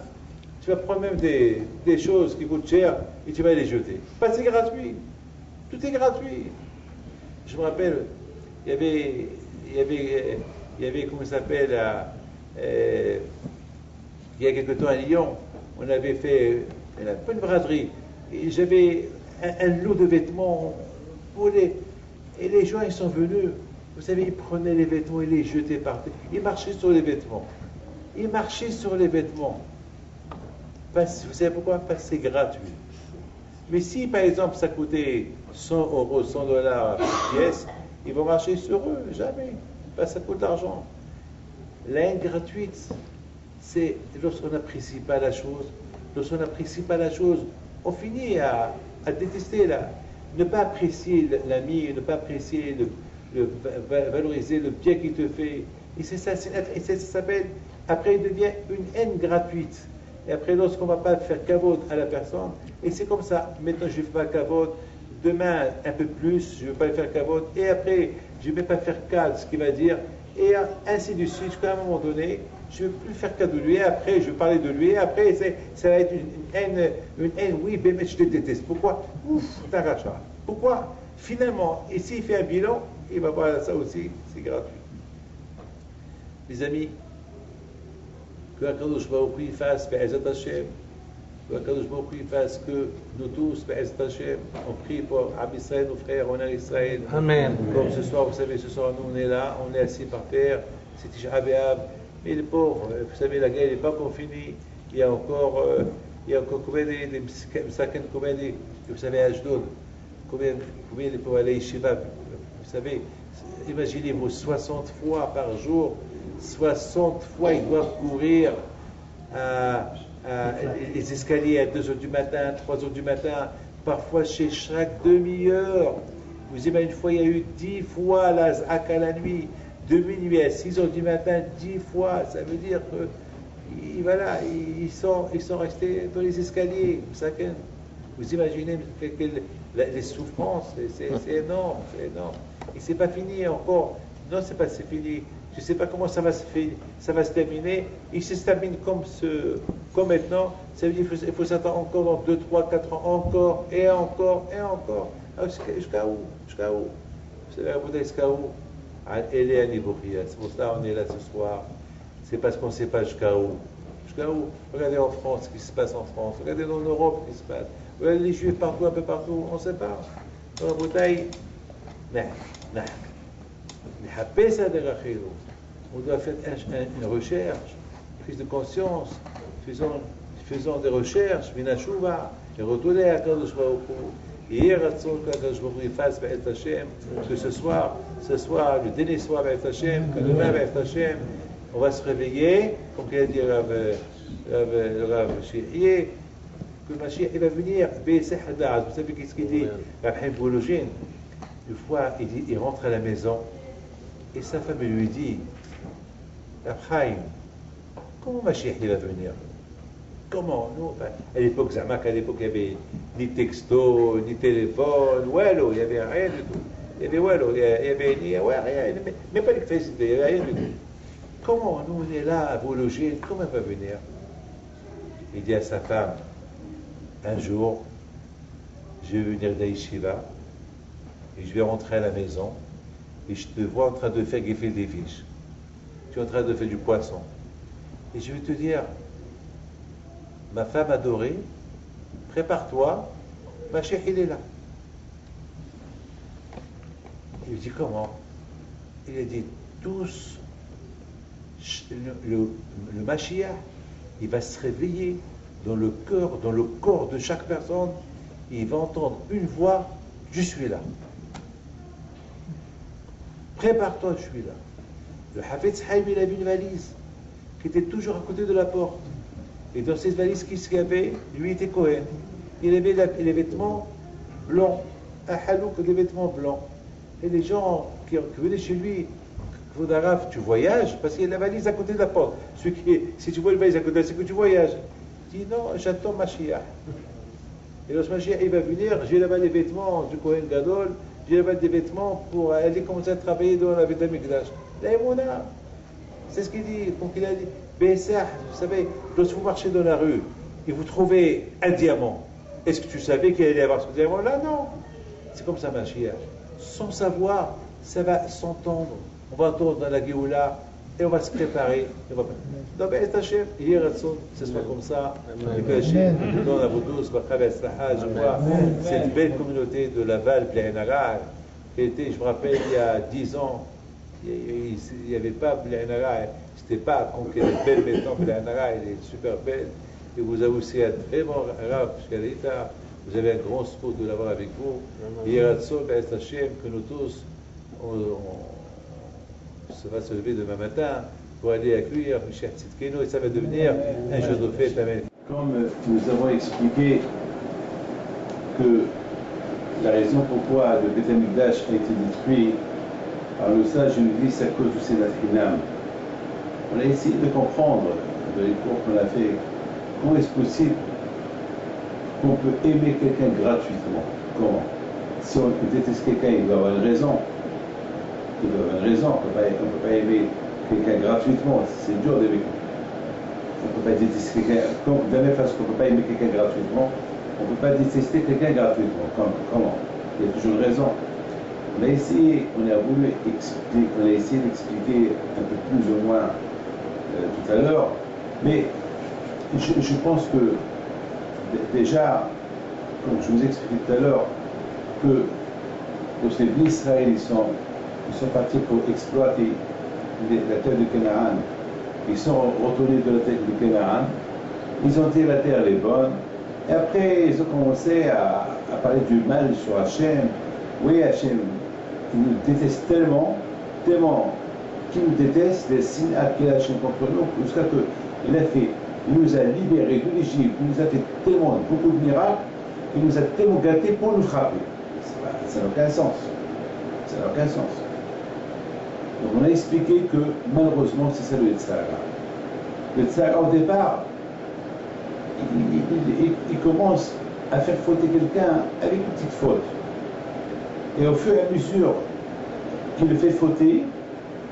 tu vas prendre même des choses qui coûtent cher et tu vas les jeter. Pas c'est gratuit. Tout est gratuit. Je me rappelle, il y avait comment ça s'appelle, il y a quelque temps à Lyon, on avait fait pas une braderie. J'avais un lot de vêtements et les gens ils sont venus. Vous savez, ils prenaient les vêtements et les jetaient par terre. Ils marchaient sur les vêtements. Ils marchaient sur les vêtements. Vous savez pourquoi? Parce que c'est gratuit. Mais si, par exemple, ça coûtait 100 euros, 100 dollars par pièce, ils vont marcher sur eux. Jamais. Parce que ça coûte de l'argent. La haine gratuite, c'est lorsqu'on n'apprécie pas la chose. Lorsqu'on n'apprécie pas la chose, on finit à détester ne pas apprécier l'ami, ne pas apprécier valoriser le bien qu'il te fait. Et c'est ça, ça s'appelle, après il devient une haine gratuite. Et après, lorsqu'on ne va pas faire kavod à la personne, et c'est comme ça, maintenant je ne fais pas kavod, demain un peu plus, je ne vais pas faire kavod, et après, je ne vais pas faire cas de ce qu'il va dire, et ainsi de suite, jusqu'à un moment donné, je ne vais plus faire cas de lui, et après, je vais parler de lui, et après, ça va être une haine, oui, mais je te déteste. Pourquoi? Ouf, t'arracheras. Pourquoi? Finalement, et s'il fait un bilan, il va voir ça aussi, c'est gratuit. Les amis, que Akadosh Baruch Hu fasse Be'ezat Hashem, que Akadosh Baruch Hu fasse que nous tous, Be'ezat Hashem, on prie pour Am Israël, nos frères en Israël. Amen. Comme ce soir, vous savez, ce soir, nous on est là, on est assis par terre, c'est Tisha B'Av, mais les pauvres, vous savez, la guerre n'est pas encore finie, il y a encore combien des Msaken, combien des, vous savez, à Ashdod, combien les pauvres aller Yeshiva, vous savez, imaginez-vous 60 fois par jour, 60 fois ils doivent courir les escaliers à 2 heures du matin, 3 heures du matin, parfois chez chaque demi-heure. Vous imaginez, une fois il y a eu 10 fois la Zaka la nuit, de minuit à 6 heures du matin, 10 fois, ça veut dire que voilà, ils sont restés dans les escaliers. Vous imaginez les souffrances, c'est énorme, c'est énorme. Et c'est pas fini encore. Non, c'est fini. Je ne sais pas comment ça va se terminer. Il se termine comme maintenant. Ça veut dire qu'il faut s'attendre encore dans 2, 3, 4 ans, encore, et encore, et encore. Jusqu'à où? Jusqu'à où? Vous savez, à bout jusqu'à où? Elle est à Niboria. C'est pour ça qu'on est là ce soir. C'est parce qu'on ne sait pas jusqu'à où. Jusqu'à où? Regardez en France ce qui se passe en France. Regardez dans l'Europe ce qui se passe. Regardez les Juifs partout, un peu partout. On ne sait pas. Dans la bouteille. Non. On doit faire une recherche, prise de conscience, faisons des recherches, Minashuva, et retourner à Kadosh Baruch Hu. Et hier, Kadosh Baruch Hu fasse Be'ez Hashem, que ce soir, le dernier soir Be'ez Hashem, que demain Be'ez Hashem, on va se réveiller, comme il a dit le Rav Shihye, que le Mashiach il va venir, Be'eseh Hadaz. Vous savez qu'est-ce qu'il dit? Rav Chaim Volozhin, une fois, il rentre à la maison, et sa femme lui dit, Chaim, comment Mashiach il va venir? Comment? Nous, à l'époque, Zamak, à l'époque, il n'y avait ni texto, ni téléphone, Wallo, il n'y avait rien du tout. Il y avait Wallo, il n'y avait rien, même pas d'électricité, il n'y avait rien du tout. Comment? Nous, on est là, à vous loger, comment il va venir? Il dit à sa femme, un jour, je vais venir d'Aïshiva, et je vais rentrer à la maison, et je te vois en train de faire greffer des fiches. Tu es en train de faire du poisson. Et je vais te dire, ma femme adorée prépare-toi, Mashiach il est là. Il lui dit comment? Il a dit tous, le Mashiach, il va se réveiller dans le cœur, dans le corps de chaque personne, et il va entendre une voix, je suis là. Prépare-toi, je suis là. Le Hafetz Haïm, il avait une valise qui était toujours à côté de la porte. Et dans cette valise, qu'est-ce qu'il y avait? Lui était Cohen. Il avait les vêtements blancs, un halouk, des vêtements blancs. Et les gens qui venaient chez lui, Kvodaraf, tu voyages? Parce qu'il y a la valise à côté de la porte. Si tu vois la valise à côté, c'est que tu voyages. Il dit non, j'attends Mashiach. Et lorsque Mashiach il va venir, j'ai là-bas les vêtements du Kohen Gadol, j'ai là-bas des vêtements pour aller commencer à travailler dans la Beth Amikdash. La Emouna, c'est ce qu'il dit. Donc il a dit, Bessah, vous savez, lorsque vous marchez dans la rue et vous trouvez un diamant, est-ce que tu savais qu'il allait y avoir ce diamant-là? Non. C'est comme ça, Mashiach. Sans savoir, ça va s'entendre. On va entendre dans la Géoula et on va se préparer. Donc, hier, ce soit comme ça. Et que Hachem nous donne à vous tous, je vois cette belle communauté de Laval, Bléhénara, qui était, je me rappelle, il y a 10 ans, il n'y avait pas Bléhénara, c'était pas comme qu'elle est belle maintenant, Bléhénara, elle est super belle. Et vous avez aussi un très bon Rav, vous avez un grand sport de l'avoir avec vous. Hier, Hachem, que nous tous, ça va se lever demain matin pour aller accueillir Michel Tzidkenu et ça va devenir un jour de fête. Amen. Comme nous avons expliqué que la raison pourquoi le Beth Amikdash a été détruit par le sage de l'Église, c'est à cause du Sénat Hinam. On a essayé de comprendre, dans les cours qu'on a fait, comment est-ce possible qu'on peut aimer quelqu'un gratuitement? Comment? Si on déteste quelqu'un, il doit avoir une raison. Il doit avoir une raison. On ne peut pas aimer quelqu'un gratuitement. C'est dur d'aimer quelqu'un. On ne peut pas détester quelqu'un. De la même façon qu'on ne peut pas aimer quelqu'un gratuitement, on ne peut pas détester quelqu'un gratuitement. Comment? Il y a toujours une raison. On a essayé d'expliquer un peu plus ou moins tout à l'heure, mais je pense que déjà, comme je vous ai expliqué tout à l'heure, que lorsque les Israël ils sont partis pour exploiter la terre de Canaan, ils sont retournés de la terre de Canaan, ils ont dit la terre est bonne, et après ils ont commencé à parler du mal sur Hachem. Oui, Hachem, il nous déteste tellement qu'il nous déteste, les signes qu'il a Hachem contre nous, jusqu'à qu'il nous a libérés de l'Égypte, il nous a fait tellement beaucoup de miracles, il nous a tellement gâtés pour nous frapper. Ça n'a aucun sens. Ça n'a aucun sens. Donc on a expliqué que malheureusement c'est ça le Tzara. Le Tzara au départ, il commence à faire fauter quelqu'un avec une petite faute. Et au fur et à mesure qu'il le fait fauter,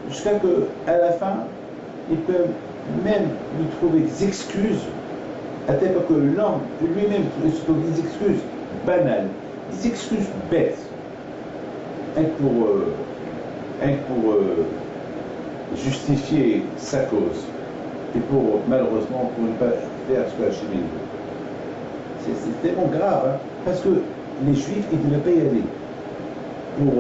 jusqu'à qu'à la fin, il peut même lui trouver des excuses, à tel point que l'homme lui-même se trouve des excuses banales, des excuses bêtes, pour justifier sa cause, et pour, malheureusement, pour ne pas faire ce que Hachem veut. C'est tellement grave, hein, parce que les Juifs, ils ne devaient pas y aller pour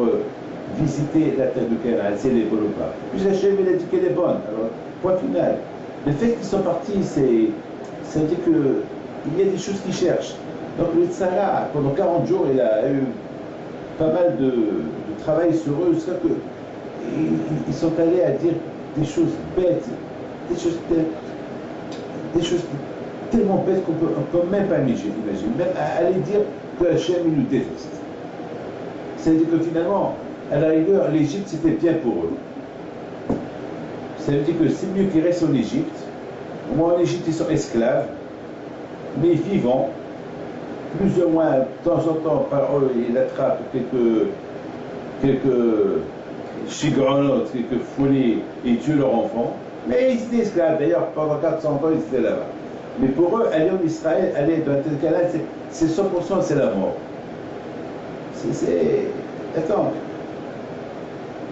visiter la terre de Canaan, si elle est bonne ou pas. Puis Hachem, il a dit qu'elle est bonne. Alors, point final. Le fait qu'ils sont partis, ça veut dire qu'il y a des choses qu'ils cherchent. Donc le Tzara, pendant 40 jours, il a eu pas mal de travail sur eux, jusqu'à que ils sont allés à dire des choses bêtes, des choses tellement bêtes qu'on ne peut même pas imaginer, même à aller dire que Hachem il nous déteste. C'est-à-dire que finalement, à la rigueur, l'Égypte c'était bien pour eux. Ça veut dire que c'est mieux qu'ils restent en Égypte. Au moins en Égypte ils sont esclaves, mais vivants. Plus ou moins, de temps en temps, par eux, ils attrapent quelques chigronotes, quelques folies, et ils tuent leurs enfants. Mais ils étaient esclaves, d'ailleurs, pendant 400 ans, ils étaient là-bas. Mais pour eux, aller en Israël, aller dans tel canal, c'est 100%, c'est la mort. Attends.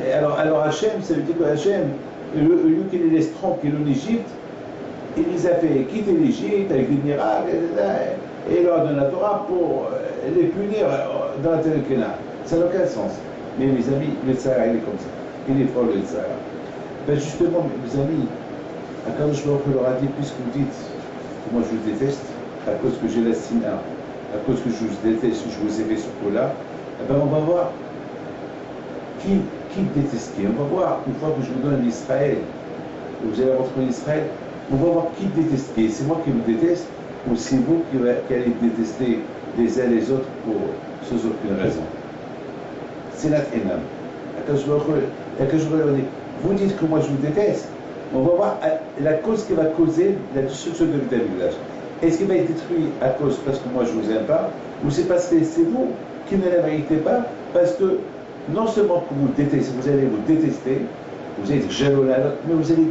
Et alors Hachem, ça veut dire que Hachem, lui qui les laisse tranquilles en Égypte, il les a fait quitter l'Égypte avec des miracles, et il leur donne la Torah pour les punir dans la terre de Canaan. Ça n'a aucun sens. Mais mes amis, le Tzara, il est comme ça. Il est fort, le Tzara. Ben justement, mes amis, Akadosh Baruch Hu leur a dit, puisque vous dites que moi je vous déteste, à cause que j'ai la sina, à cause que je vous déteste, je vous ai fait ce coup-là, eh ben on va voir qui déteste qui. On va voir, une fois que je vous donne l'Israël, vous allez rentrer en Israël, on va voir qui déteste qui. C'est moi qui vous déteste, ou c'est vous qui allez détester les uns les autres sans aucune raison. C'est notre énam. Vous dites que moi je vous déteste, on va voir la cause qui va causer la destruction de l'État-Village. Est-ce qu'il va être détruit à cause parce que moi je ne vous aime pas, ou c'est parce que c'est vous qui ne la méritez pas, parce que non seulement que vous détestez, vous allez vous détester, vous allez être jaloux l'un l'autre, mais vous allez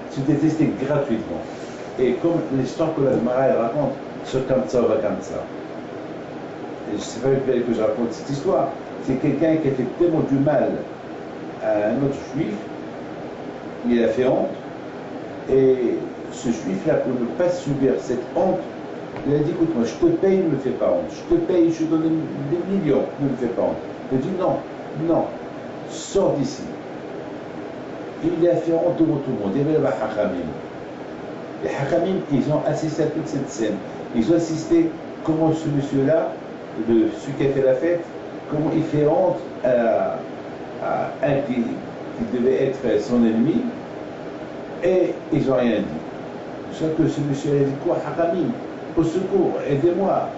se détester gratuitement. Et comme l'histoire que la Gemara raconte sur Kamtsa ou Vakamtsa, et je ne sais pas que je raconte cette histoire, c'est quelqu'un qui a fait tellement du mal à un autre juif, il a fait honte, et ce juif-là, pour ne pas subir cette honte, il a dit, écoute-moi, je te paye, ne me fais pas honte, je te paye, je te donne des millions, ne me fais pas honte. Il a dit, non, non, sors d'ici. Il a fait honte devant tout le monde, il y avait les Hachamim. Les Hachamim, ils ont assisté à toute cette scène. Ils ont assisté comment ce monsieur-là, celui qui a fait la fête, comment il fait honte à un qui devait être son ennemi, et ils n'ont rien dit. Sauf que ce monsieur a dit quoi, Hachamim, au secours, aidez-moi.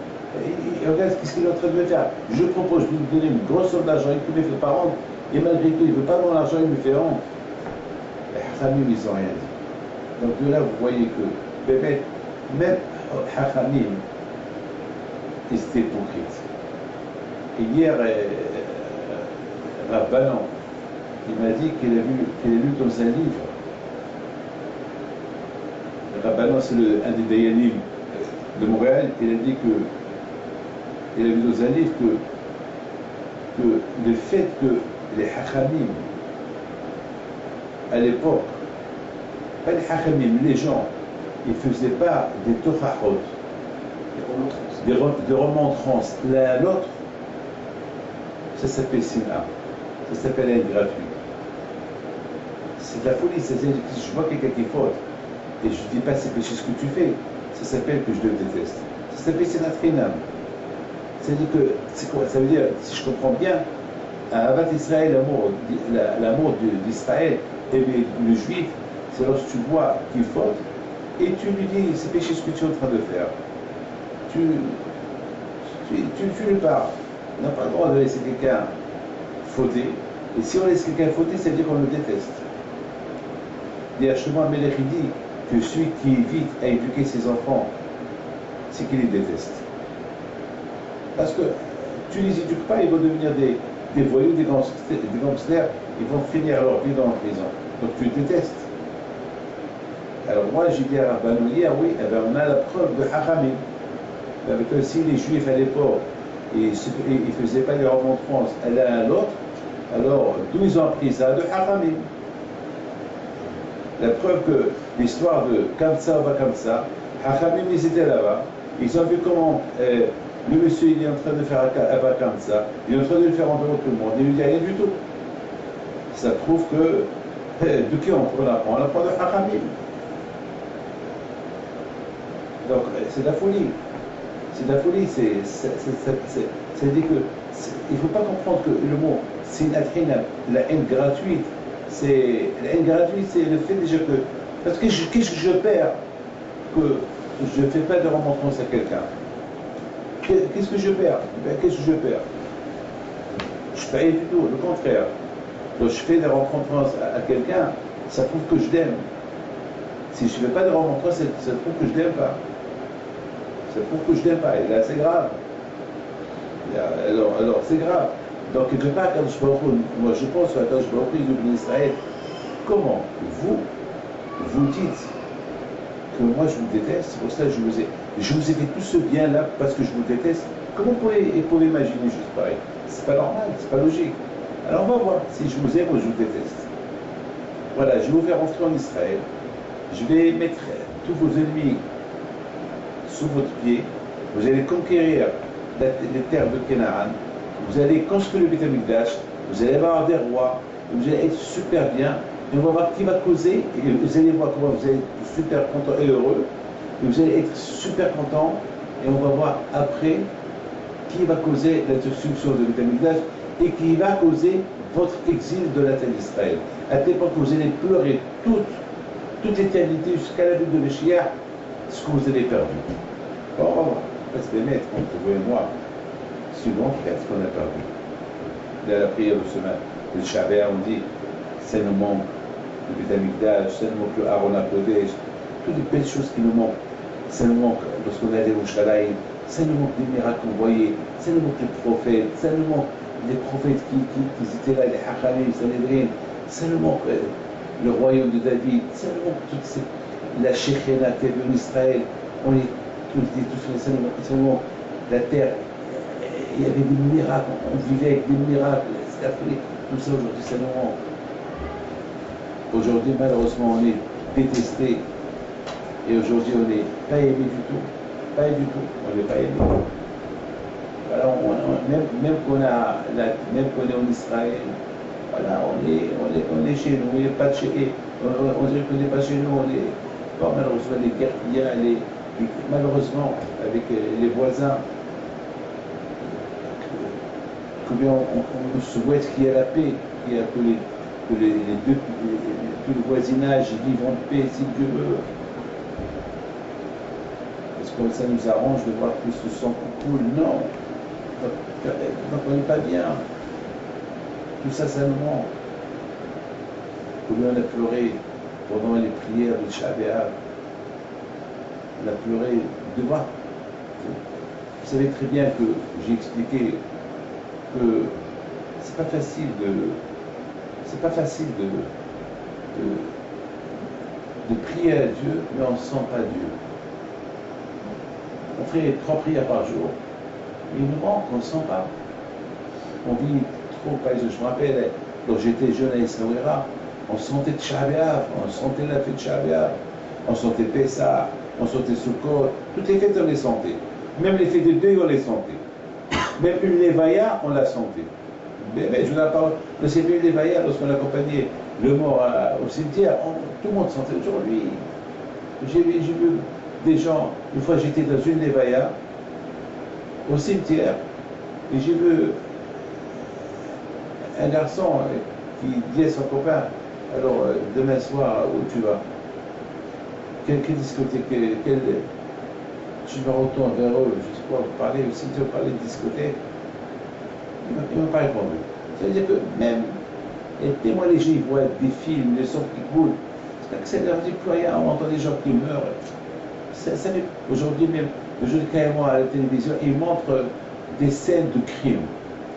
Regarde ce qu'il est en train de faire. Je propose de lui donner une grosse somme d'argent, il ne me fait pas honte, et malgré tout, il ne veut pas mon argent, il me fait honte. Les Hachamim, ils n'ont rien dit. Donc de là, vous voyez que, même Hachamim, ils étaient hypocrites. Et hier, Rav Banan, il m'a dit qu'il a lu dans un livre. Rav Banan, c'est un des Dayanim de Montréal, il a dit il a vu dans un livre que le fait que les Hachamim, à l'époque, pas les Hachamim, les gens, ils ne faisaient pas des Torahot, des remontrances l'un à l'autre, ça s'appelle Sina, ça s'appelle être gratuit. C'est de la folie, c'est-à-dire que si je vois quelqu'un qui faute, et je ne dis pas c'est péché ce que tu fais, ça s'appelle que je le déteste. Ça s'appelle Sinat Chinam. C'est-à-dire que, c'est quoi? Ça veut dire, si je comprends bien, à Avat Israël, l'amour d'Israël, et le juif, c'est lorsque tu vois qu'il faute, et tu lui dis, c'est péché ce que tu es en train de faire. Tu lui parles. On n'a pas le droit de laisser quelqu'un fauter. Et si on laisse quelqu'un fauter, ça veut dire qu'on le déteste. Et Shlomo HaMelech dit que celui qui évite à éduquer ses enfants, c'est qu'il les déteste. Parce que tu ne les éduques pas, ils vont devenir des voyous, des gangsters, ils vont finir leur vie dans la prison. Donc tu les détestes. Alors moi j'ai dit à Rabbanou hier, oui, eh ben, on a la preuve de Hachamim. Avec aussi les Juifs à l'époque, ils ne faisaient pas les remontrances l'un à l'autre, alors d'où ils ont appris ça? De Hachamim. La preuve que l'histoire de Kamsa va comme ça, Hachamim ils étaient là-bas, ils ont vu comment le monsieur il est en train de faire Ava Kamsa, il est en train de le faire en devant tout le monde, il ne lui dit rien du tout. Ça prouve que de qui on apprend? On apprend de Hachamim. Donc c'est de la folie. C'est de la folie, c'est-à-dire que il ne faut pas comprendre que le mot Sinat Chinam, la haine gratuite, la haine gratuite, c'est le fait déjà que, parce que qu'est-ce que je perds que je ne fais pas de remontrance à quelqu'un? Qu'est-ce que je perds? Qu'est-ce que je perds? Je ne perds rien du tout, le contraire. Quand je fais des remontrances à quelqu'un, ça prouve que je l'aime. Si je ne fais pas de remontrances, ça prouve que je ne l'aime pas. Ça prouve que je n'aime pas, et là c'est grave. Alors c'est grave. Donc quelque part, moi je pense à Kadosh Baruch Hu, il Israël, comment vous dites que moi je vous déteste, c'est pour ça que je vous ai fait tout ce bien-là parce que je vous déteste. Comment vous pouvez imaginer juste pareil? C'est pas normal, c'est pas logique. Alors on va voir, si je vous aime ou je vous déteste. Voilà, je vais vous faire rentrer en Israël. je vais mettre tous vos ennemis sous votre pied, vous allez conquérir les terres de Canaan, vous allez construire le Beth Amikdash, vous allez avoir des rois, vous allez être super bien, et on va voir qui va causer, et vous allez voir comment vous allez être super content et heureux, et vous allez être super content, et on va voir après qui va causer la destruction de Beth Amikdash et qui va causer votre exil de la terre d'Israël. À tel point que vous allez pleurer toute l'éternité jusqu'à la vie de Mashiach ce que vous avez perdu. Bon, on va voir. Parce que les maîtres, entre vous et moi, suivant ce qu'on a perdu. Dans la prière de ce matin, le Shabbat, on dit, ça nous manque le Beth Amikdash, ça nous manque le Aaron HaKodesh, toutes les belles choses qui nous manquent. Ça nous manque lorsqu'on est allé au Shalaïm, ça nous manque des miracles qu'on voyait, ça nous manque les prophètes, ça nous manque les prophètes qui étaient là, les Hachamim, les Sanhedrin, ça nous manque le royaume de David, ça nous manque la Shekhinah qui est venue en Israël, on est tous ça nous manque la terre, il y avait des miracles, on vivait avec des miracles, tout ça aujourd'hui ça nous manque. Aujourd'hui malheureusement on est détesté et aujourd'hui on n'est pas aimé du tout, on n'est pas aimé. Voilà, même qu'on est en Israël, voilà, on est chez nous, on n'est pas chez on dirait qu'on n'est pas chez nous, on est bon, malheureusement les guerres qu'il y a, malheureusement avec les voisins, combien on souhaite qu'il y ait la paix, qu'il y ait que tout le voisinage vive en paix si Dieu veut. Est-ce que ça nous arrange de voir que ce sang coule? Non. Donc on n'est pas bien. Tout ça, ça nous manque. Combien on a pleuré pendant les prières de Shabbat. On a pleuré de voir. Vous savez très bien que j'ai expliqué que c'est pas facile de prier à Dieu, mais on ne sent pas Dieu. On fait 3 prières par jour, mais il nous manque, on ne sent pas. On vit trop, par exemple, je me rappelle, quand j'étais jeune à Essaouira, on sentait Shabbat, on sentait la fête de Shabbat, on sentait Pessah, on sentait Sukkot, toutes les fêtes on les sentait. Même les fêtes de deuil on les sentait. Même une Levaya, on la sentait. Mais je vous en parle, c'est une Levaya lorsqu'on accompagnait le mort au cimetière, tout le monde sentait. Aujourd'hui, j'ai vu des gens, une fois j'étais dans une Levaya, au cimetière, et j'ai vu un garçon qui dit à son copain, alors demain soir, où tu vas? Quelle discothèque, je me retourne vers eux, je sais pas, parler aussi, tu veux parler de discothèque? Il ne m'a pas répondu. C'est-à-dire que même les témoins légers, ils voient des films, des sons qui coulent, ça ne leur dit plus rien, on entend des gens qui meurent. Aujourd'hui même, aujourd'hui carrément à la télévision, ils montrent des scènes de crimes.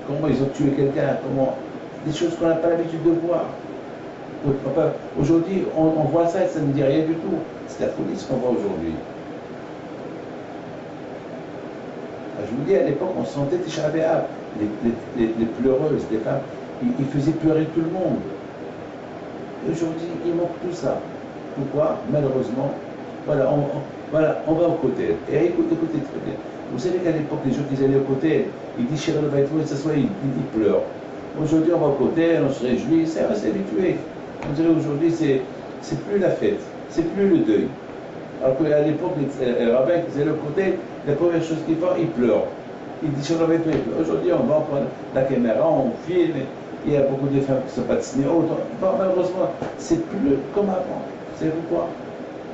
Comment ils ont tué quelqu'un, comment des choses qu'on n'a pas l'habitude de voir. Aujourd'hui, on voit ça et ça ne dit rien du tout. C'est la folie ce qu'on voit aujourd'hui. Je vous dis, à l'époque, on sentait Tisha B'Av, les pleureuses, les femmes, ils faisaient pleurer tout le monde. Aujourd'hui, il manque tout ça. Pourquoi? Malheureusement, voilà, on va au côté. Et écoutez très bien. Vous savez qu'à l'époque, les gens qui allaient au côté, ils déchiraient le vêtement, ils s'assoient, ils pleurent. Aujourd'hui, on va au côté, on se réjouit, c'est habitué. On dirait aujourd'hui, c'est plus la fête, c'est plus le deuil. Alors qu'à l'époque, les rabbins qui allaient au côté, la première chose qu'ils font, ils pleurent. Ils déchirent le vêtement. Aujourd'hui, on va prendre la caméra, on filme, il y a beaucoup de femmes qui ne sont pas dessinées autres. Malheureusement, c'est plus comme avant. Vous savez pourquoi?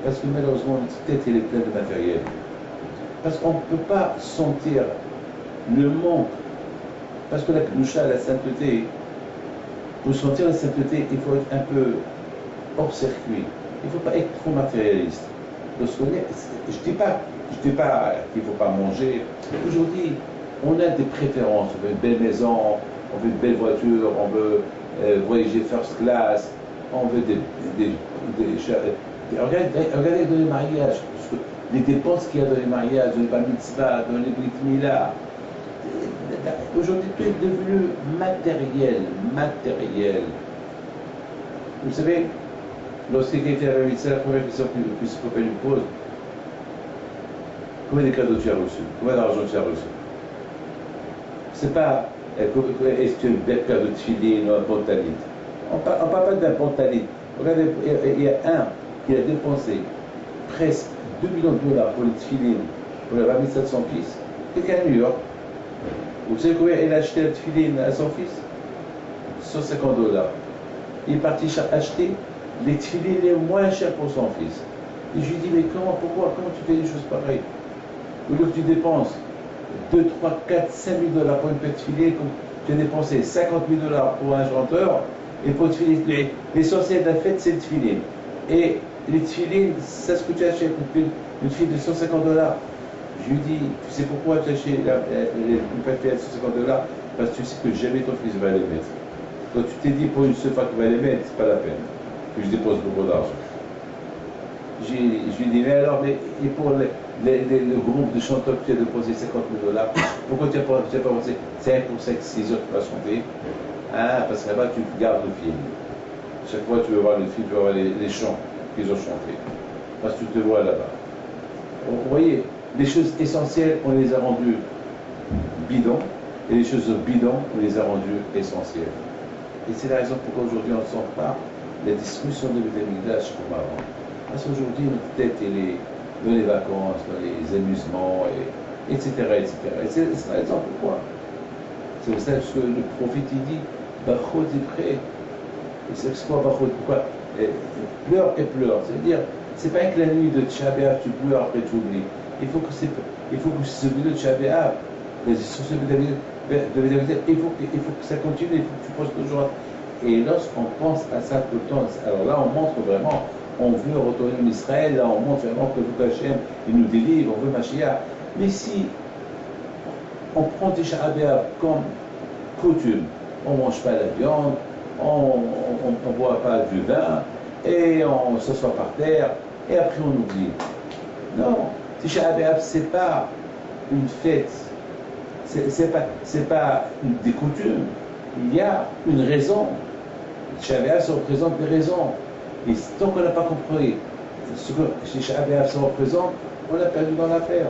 Parce que malheureusement, notre tête elle est pleine de matériel. Parce qu'on ne peut pas sentir le manque. Parce que la Kedusha, la sainteté, pour sentir la sainteté, il faut être un peu hors circuit. Il ne faut pas être trop matérialiste. Lorsqu'on est, je ne dis pas qu'il ne faut pas manger. Aujourd'hui, on a des préférences. On veut une belle maison, on veut une belle voiture, on veut voyager first class, on veut regardez dans les mariages, les dépenses qu'il y a dans les mariages, dans les bar mitzvah, dans les brit milah. Aujourd'hui, tout est devenu matériel. Vous savez, lorsque quelqu'un va vite, c'est la première question que ce copain lui pose. Combien de cadeaux tu as reçus? Combien d'argent tu as reçu? C'est pas est-ce que tu as un bel cadeau de filine ou un pantalite. On ne parle pas d'un pantalite. Regardez, il y a un qui a dépensé presque 2 millions de dollars pour les tefilines, pour la bar-mitzvah de son fils. Quelqu'un à New York. Vous savez combien il a acheté la tefiline à son fils? 150 $. Il est parti acheter les tefilines les moins chers pour son fils. Et je lui dis, mais comment tu fais des choses pareilles? Au lieu que tu dépenses 2, 3, 4, 5 000 $ pour une petite filine, comme tu as dépensé 50 000 $ pour un chanteur, et pour une filine, l'essentiel de la fête, c'est le tefilin. Et les tefilines, c'est ce que tu achètes, une file de 150 $. Je lui dis, tu sais pourquoi tu achètes une petite fille de 150 $? Parce que tu sais que jamais ton fils va les mettre. Quand tu t'es dit pour une seule fois qu'il va les mettre, c'est pas la peine que je dépose beaucoup d'argent. Je lui dis, mais alors, et pour le groupe de chanteurs que tu as déposé 50 000 $, pourquoi tu n'as pas pensé 5 ou 5, 6 heures que tu vas chanter? Ah, parce que là-bas, tu gardes le film. Chaque fois, tu veux voir le film, tu veux voir les chants qu'ils ont chantés. Parce que tu te vois là-bas. Vous voyez, les choses essentielles, on les a rendues bidons, et les choses bidons, on les a rendues essentielles. Et c'est la raison pourquoi aujourd'hui on ne sent pas la discussion de Beth-Amikdash comme avant. Parce qu'aujourd'hui, notre tête, elle est dans les vacances, dans les amusements, etc. Et c'est la raison pourquoi. C'est pour ça que le prophète il dit Bachot est prêt. Et c'est quoi Bachot? Pourquoi? Pleure et pleure. C'est-à-dire, c'est pas que la nuit de Tisha B'Av, tu pleures après tu oublies. Il faut que ce vidéo de Tisha B'Av, sur ce vidéo il faut que ça continue, il faut que tu penses toujours. Et lorsqu'on pense à ça tout le temps, alors là on montre vraiment, on veut retourner en Israël, là on montre vraiment que tout Hachem, il nous délivre, on veut Mashiach. Mais si on prend Tisha B'Av comme coutume, on ne mange pas la viande, on ne boit pas du vin, et on s'assoit par terre, et après on oublie. Non, Tisha B'Av, c'est pas une fête, c'est pas des coutumes, il y a une raison. Tisha B'Av, ça représente des raisons. Et tant qu'on n'a pas compris ce que Tisha B'Av, ça représente, on a perdu dans l'affaire.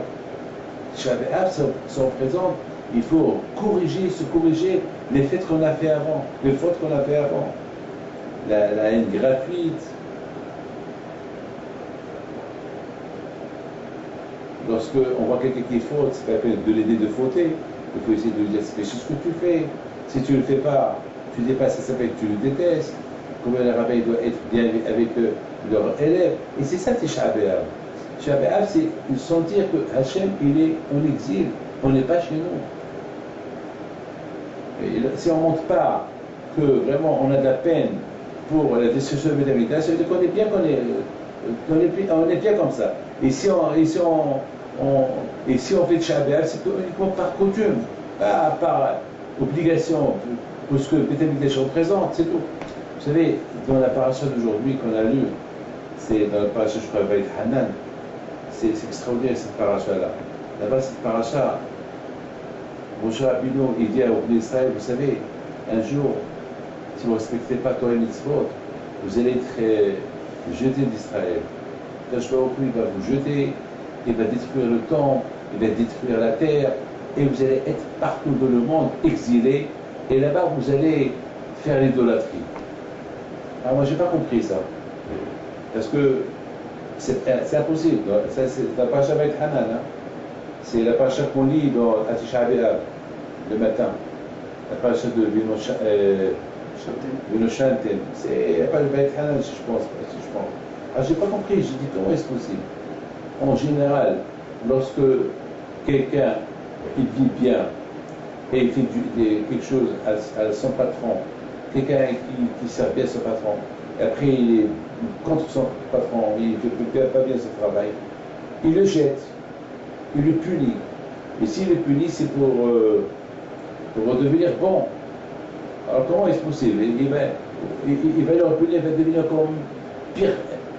Tisha B'Av, ça représente, il faut se corriger les faits qu'on a fait avant, les fautes qu'on a fait avant. La haine gratuite. Lorsqu'on voit quelqu'un qui faute, c'est pas la peine de l'aider de fauter. Il faut essayer de lui dire c'est ce que tu fais. Si tu ne le fais pas, tu ne dis pas ça s'appelle que tu le détestes. Combien les rabbins doivent être bien avec leurs élèves. Et c'est ça Tisha B'Av. Tisha B'Av, c'est sentir que Hachem, il est en exil, on n'est pas chez nous. Et si on ne montre pas que vraiment on a de la peine pour la destruction de l'Amérique, ça veut dire qu'on est bien on est bien comme ça. Et si on fait Tisha B'Av, c'est uniquement par coutume, pas par obligation, pour ce que Beth-Amikdash représente, c'est tout. Vous savez, dans la paracha d'aujourd'hui qu'on a lue, c'est dans la paracha, je crois, Veit Hanan, c'est extraordinaire cette paracha-là. Là-bas, cette paracha, Moshe Rabbeinu, il dit à Israël, vous savez, un jour, si vous ne respectez pas Torah et Mitzvot, vous allez être jeté d'Israël. Joshua il va vous jeter, il va détruire le temple, il va détruire la terre, et vous allez être partout dans le monde, exilés, et là-bas vous allez faire l'idolâtrie. Alors moi j'ai pas compris ça, parce que c'est impossible. Ça, c'est la paracha Veit Hanan, hein. C'est la paracha qu'on lit dans Tisha B'Av le matin, la paracha de Vinoshanten. C'est la paracha Veit Hanan, si je pense. Alors j'ai pas compris, j'ai dit comment est-ce possible? En général, lorsque quelqu'un il vit bien et il fait quelque chose à son patron, quelqu'un qui sert bien son patron, et après il est contre son patron, il ne fait pas bien son travail, il le jette, il le punit. Et s'il le punit, c'est pour redevenir bon. Alors comment est-ce possible? Il va le punir, il va devenir comme pire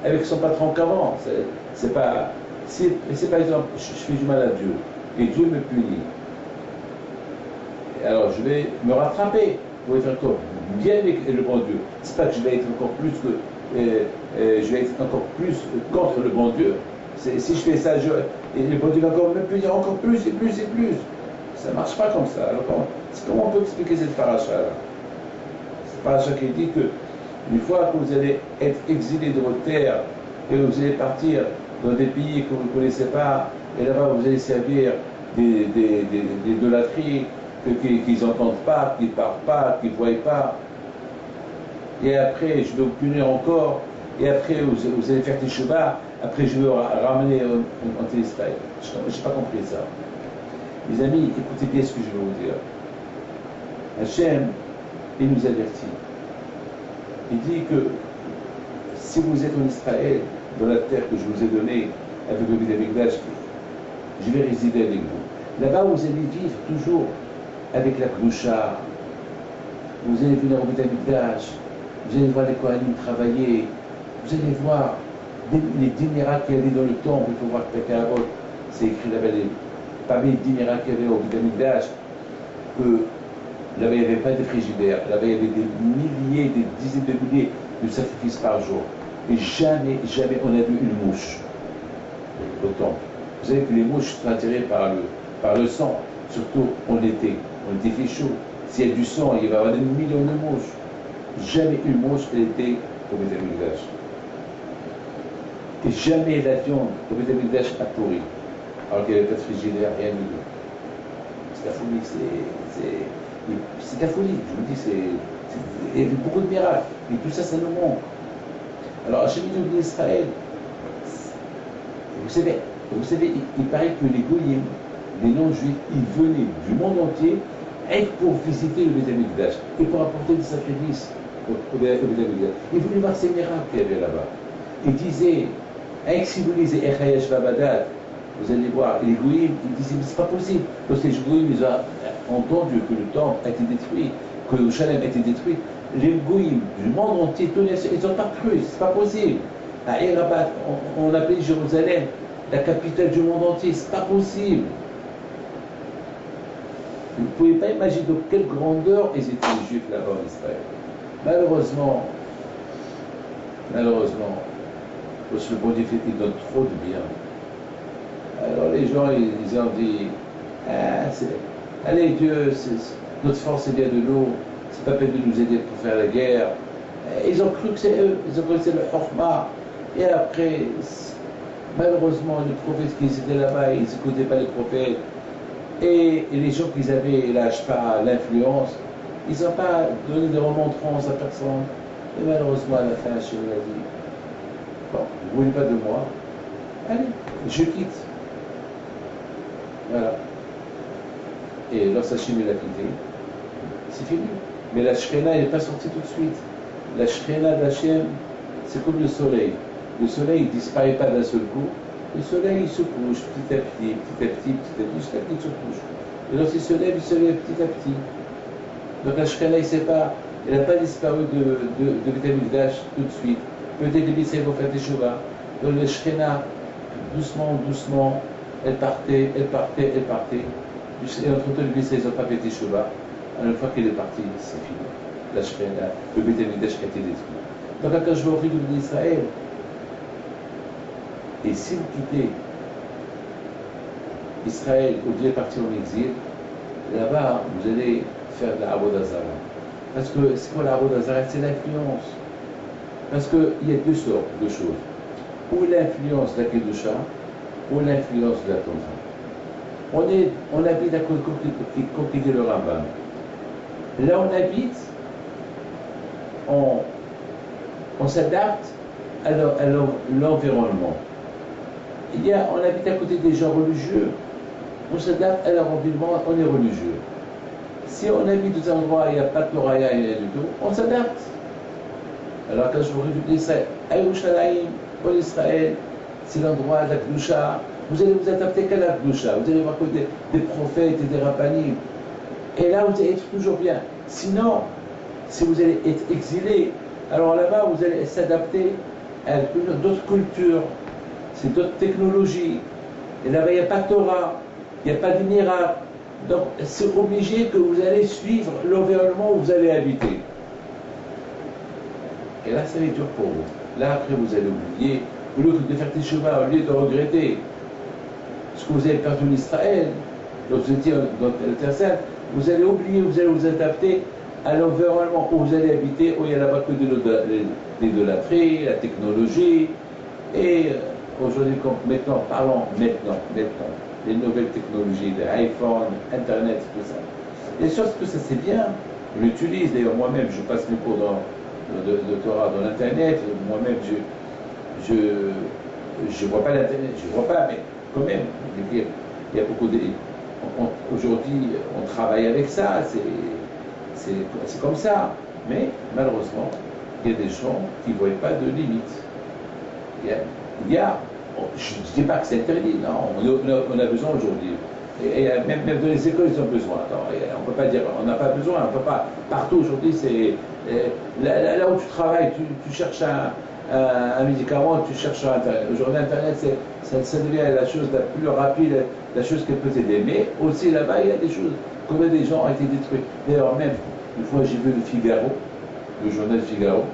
avec son patron qu'avant. C'est pas. Si par exemple, je fais du mal à Dieu, et Dieu me punit, alors je vais me rattraper pour être encore bien avec le bon Dieu. C'est pas que je vais être encore plus je vais être encore plus contre le bon Dieu. Si je fais ça, et le bon Dieu va encore me punir encore plus et plus et plus. Ça ne marche pas comme ça. Alors, comment on peut expliquer cette paracha-là? Cette paracha qui dit que une fois que vous allez être exilé de votre terre et que vous allez partir dans des pays que vous ne connaissez pas, et là-bas vous allez servir des idolâtries qu'ils n'entendent pas, qu'ils ne parlent pas, qu'ils ne voient pas. Et après, je vais vous punir encore. Et après, vous allez faire des chevaux. Après, je vais vous ramener en Israël. Je n'ai pas compris ça. Mes amis, écoutez bien ce que je vais vous dire. Hachem, il nous avertit. Il dit que si vous êtes en Israël, dans la terre que je vous ai donnée, avec le Beth Amikdash, je vais résider avec vous. Là-bas, vous allez vivre toujours avec la Kedusha. Vous allez venir au Beth Amikdash. Vous allez voir les Kohanim travailler. Vous allez voir les 10 miracles qu'il y avait dans le temple. Il faut voir Pekahot. C'est écrit là-bas, parmi les 10 miracles qu'il y avait au Beth Amikdash, que là-bas, il n'y avait pas de frigidaire. Là-bas, il y avait des milliers, des dizaines de milliers de sacrifices par jour. Et jamais, jamais on a vu une mouche au temple. Vous savez que les mouches sont attirées par le sang, surtout en été. En été, il fait chaud. S'il y a du sang, il va y avoir des millions de mouches. Jamais une mouche n'était au Beth Amikdash. Et jamais la viande au Beth Amikdash a pourri. Alors qu'il n'y avait pas de frigidaire, rien du tout. C'est la folie, c'est la folie. Je vous dis, il y avait beaucoup de miracles. Et tout ça, ça nous manque. Alors, Hachem nous dit Israël, vous savez, il paraît que les goyim, les non-juifs, ils venaient du monde entier pour visiter le Beth Amikdash et pour apporter des sacrifices au Beth Amikdash. Ils voulaient voir ces miracles qu'il y avait là-bas. Ils disaient, si vous lisez Echayesh Vabadat, vous allez voir, les goyim, ils disaient, mais c'est pas possible, parce que les goyim, ils ont entendu que le temple a été détruit, que le Shalem a été détruit. Les goyim du monde entier, ils n'ont pas cru, c'est pas possible. À Erabat, on appelait Jérusalem la capitale du monde entier, c'est pas possible. Vous ne pouvez pas imaginer de quelle grandeur ils étaient les Juifs là-bas en Israël. Malheureusement, parce que le bon Dieu il donne trop de bien. Alors les gens, ils ont dit, allez Dieu, notre force vient de nous, c'est pas peine de nous aider pour faire la guerre. Et ils ont cru que c'est eux, ils ont cru que c'est le Chorma. Et après, malheureusement, les prophètes qui étaient là-bas, ils n'écoutaient pas les prophètes. Et les gens qui avaient l'influence, ils n'ont pas donné de remontrance à personne. Et malheureusement, à la fin, Hachem a dit, bon, vous ne voulez pas de moi, allez, je quitte. Voilà. Et lorsque Hachem l'a quitté, c'est fini. Mais la Shekhinah n'est pas sortie tout de suite. La Shekhinah d'Hachem, c'est comme le soleil. Le soleil ne disparaît pas d'un seul coup. Le soleil, il se couche petit à petit, jusqu'à ce qu'il se couche. Et lorsqu'il se lève petit à petit. Donc la Shekhinah, elle n'a pas disparu de Beth Amikdash tout de suite. Peut-être que les Bisraël vont faire des Shuvah. Donc la Shekhinah, doucement, elle partait. Et entre-temps, les Bisraël n'ont pas fait des Shuvah. Une fois qu'elle est partie, c'est fini. La Shekhinah, le Beth Amikdash a été détruit. Donc quand je vais offrir d'Israël, et si vous quittez Israël, vous devez partir en exil, là-bas, vous allez faire de la Avodah Zarah. Parce que c'est quoi la Avodah Zarah? C'est l'influence. Parce qu'il y a deux sortes de choses. Ou l'influence de la Kedusha, ou l'influence de la Torah. On habite à côté de le Rambam. Là, on habite, on s'adapte à l'environnement. On habite à côté des gens religieux, on s'adapte à leur environnement, on est religieux. Si on habite dans un endroit où il n'y a pas de Torah, il n'y a rien du tout, on s'adapte. Alors quand je vous réduis Israël, à Yerushalayim, en Israël, c'est l'endroit de la Kedusha, vous allez vous adapter qu'à la Kedusha, vous allez voir que des prophètes et des rabbanim. Et là, vous allez être toujours bien. Sinon, si vous allez être exilé, alors là-bas, vous allez s'adapter à d'autres cultures, c'est d'autres technologies. Et là-bas, il n'y a pas de Torah, il n'y a pas de miracle. Donc, c'est obligé que vous allez suivre l'environnement où vous allez habiter. Et là, ça va être dur pour vous. là après vous allez oublier, au lieu de faire teshuva, au lieu de regretter ce que vous avez perdu en Israël, donc vous étiez dans la terre sainte, vous allez oublier, vous allez vous adapter à l'environnement où vous allez habiter, où il y a là-bas que de l'idolâtrie, la technologie, et aujourd'hui, maintenant, parlons maintenant, les nouvelles technologies, les iPhones, Internet, tout ça. Les choses que ça c'est bien, je l'utilise, d'ailleurs moi-même, je passe mes cours de Torah dans l'Internet, moi-même je vois pas l'Internet, je vois pas, mais quand même, il y a beaucoup de... Aujourd'hui, on travaille avec ça, c'est comme ça. Mais malheureusement, il y a des gens qui ne voient pas de limites. Je ne dis pas que c'est interdit, non, on a besoin aujourd'hui. Et même dans les écoles, ils ont besoin. Alors, on ne peut pas dire, on n'a pas besoin, on ne peut pas. Partout aujourd'hui, c'est. Là où tu travailles, tu cherches un médicament, tu cherches sur Internet. Aujourd'hui, Internet, ça devient la chose la plus rapide, la chose qui peut t'aider. Mais aussi là-bas, il y a des choses, combien des gens ont été détruits. D'ailleurs, même, une fois, j'ai vu le Figaro, le journal Figaro.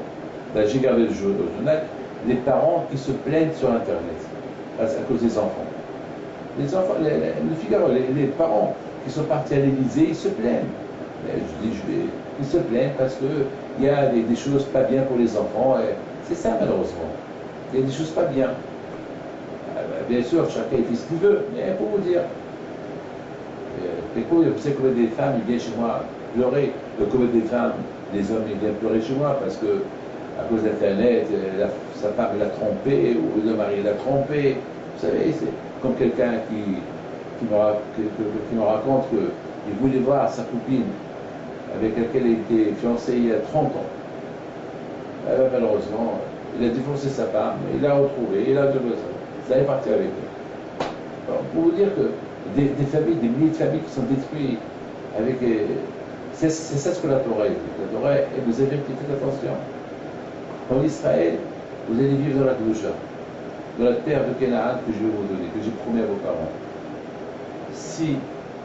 Là, j'ai regardé le journal, les parents qui se plaignent sur Internet à cause des enfants. Les enfants, le Figaro, les parents qui sont partis à l'Élysée, ils se plaignent. Ils se plaignent parce qu'il y a des choses pas bien pour les enfants. C'est ça, malheureusement. Il y a des choses pas bien. Bien sûr, chacun fait ce qu'il veut, mais pour vous dire, vous savez combien des femmes viennent chez moi pleurer, combien des femmes, des hommes viennent pleurer chez moi parce que, à cause d'Internet, sa femme l'a trompé, ou le mari l'a trompé. Vous savez, c'est comme quelqu'un qui me raconte qu'il voulait voir sa copine avec laquelle il était fiancé il y a 30 ans. Malheureusement, il a divorcé sa femme, il l'a retrouvée, il a divorcé. Ça est parti avec eux. Alors, pour vous dire que des familles, des milliers de familles qui sont détruites avec. C'est ça ce que la Torah dit. La Torah, et vous avez fait attention. En Israël, vous allez vivre dans la Kedusha, dans la terre de Canaan que je vais vous donner, que j'ai promis à vos parents. Si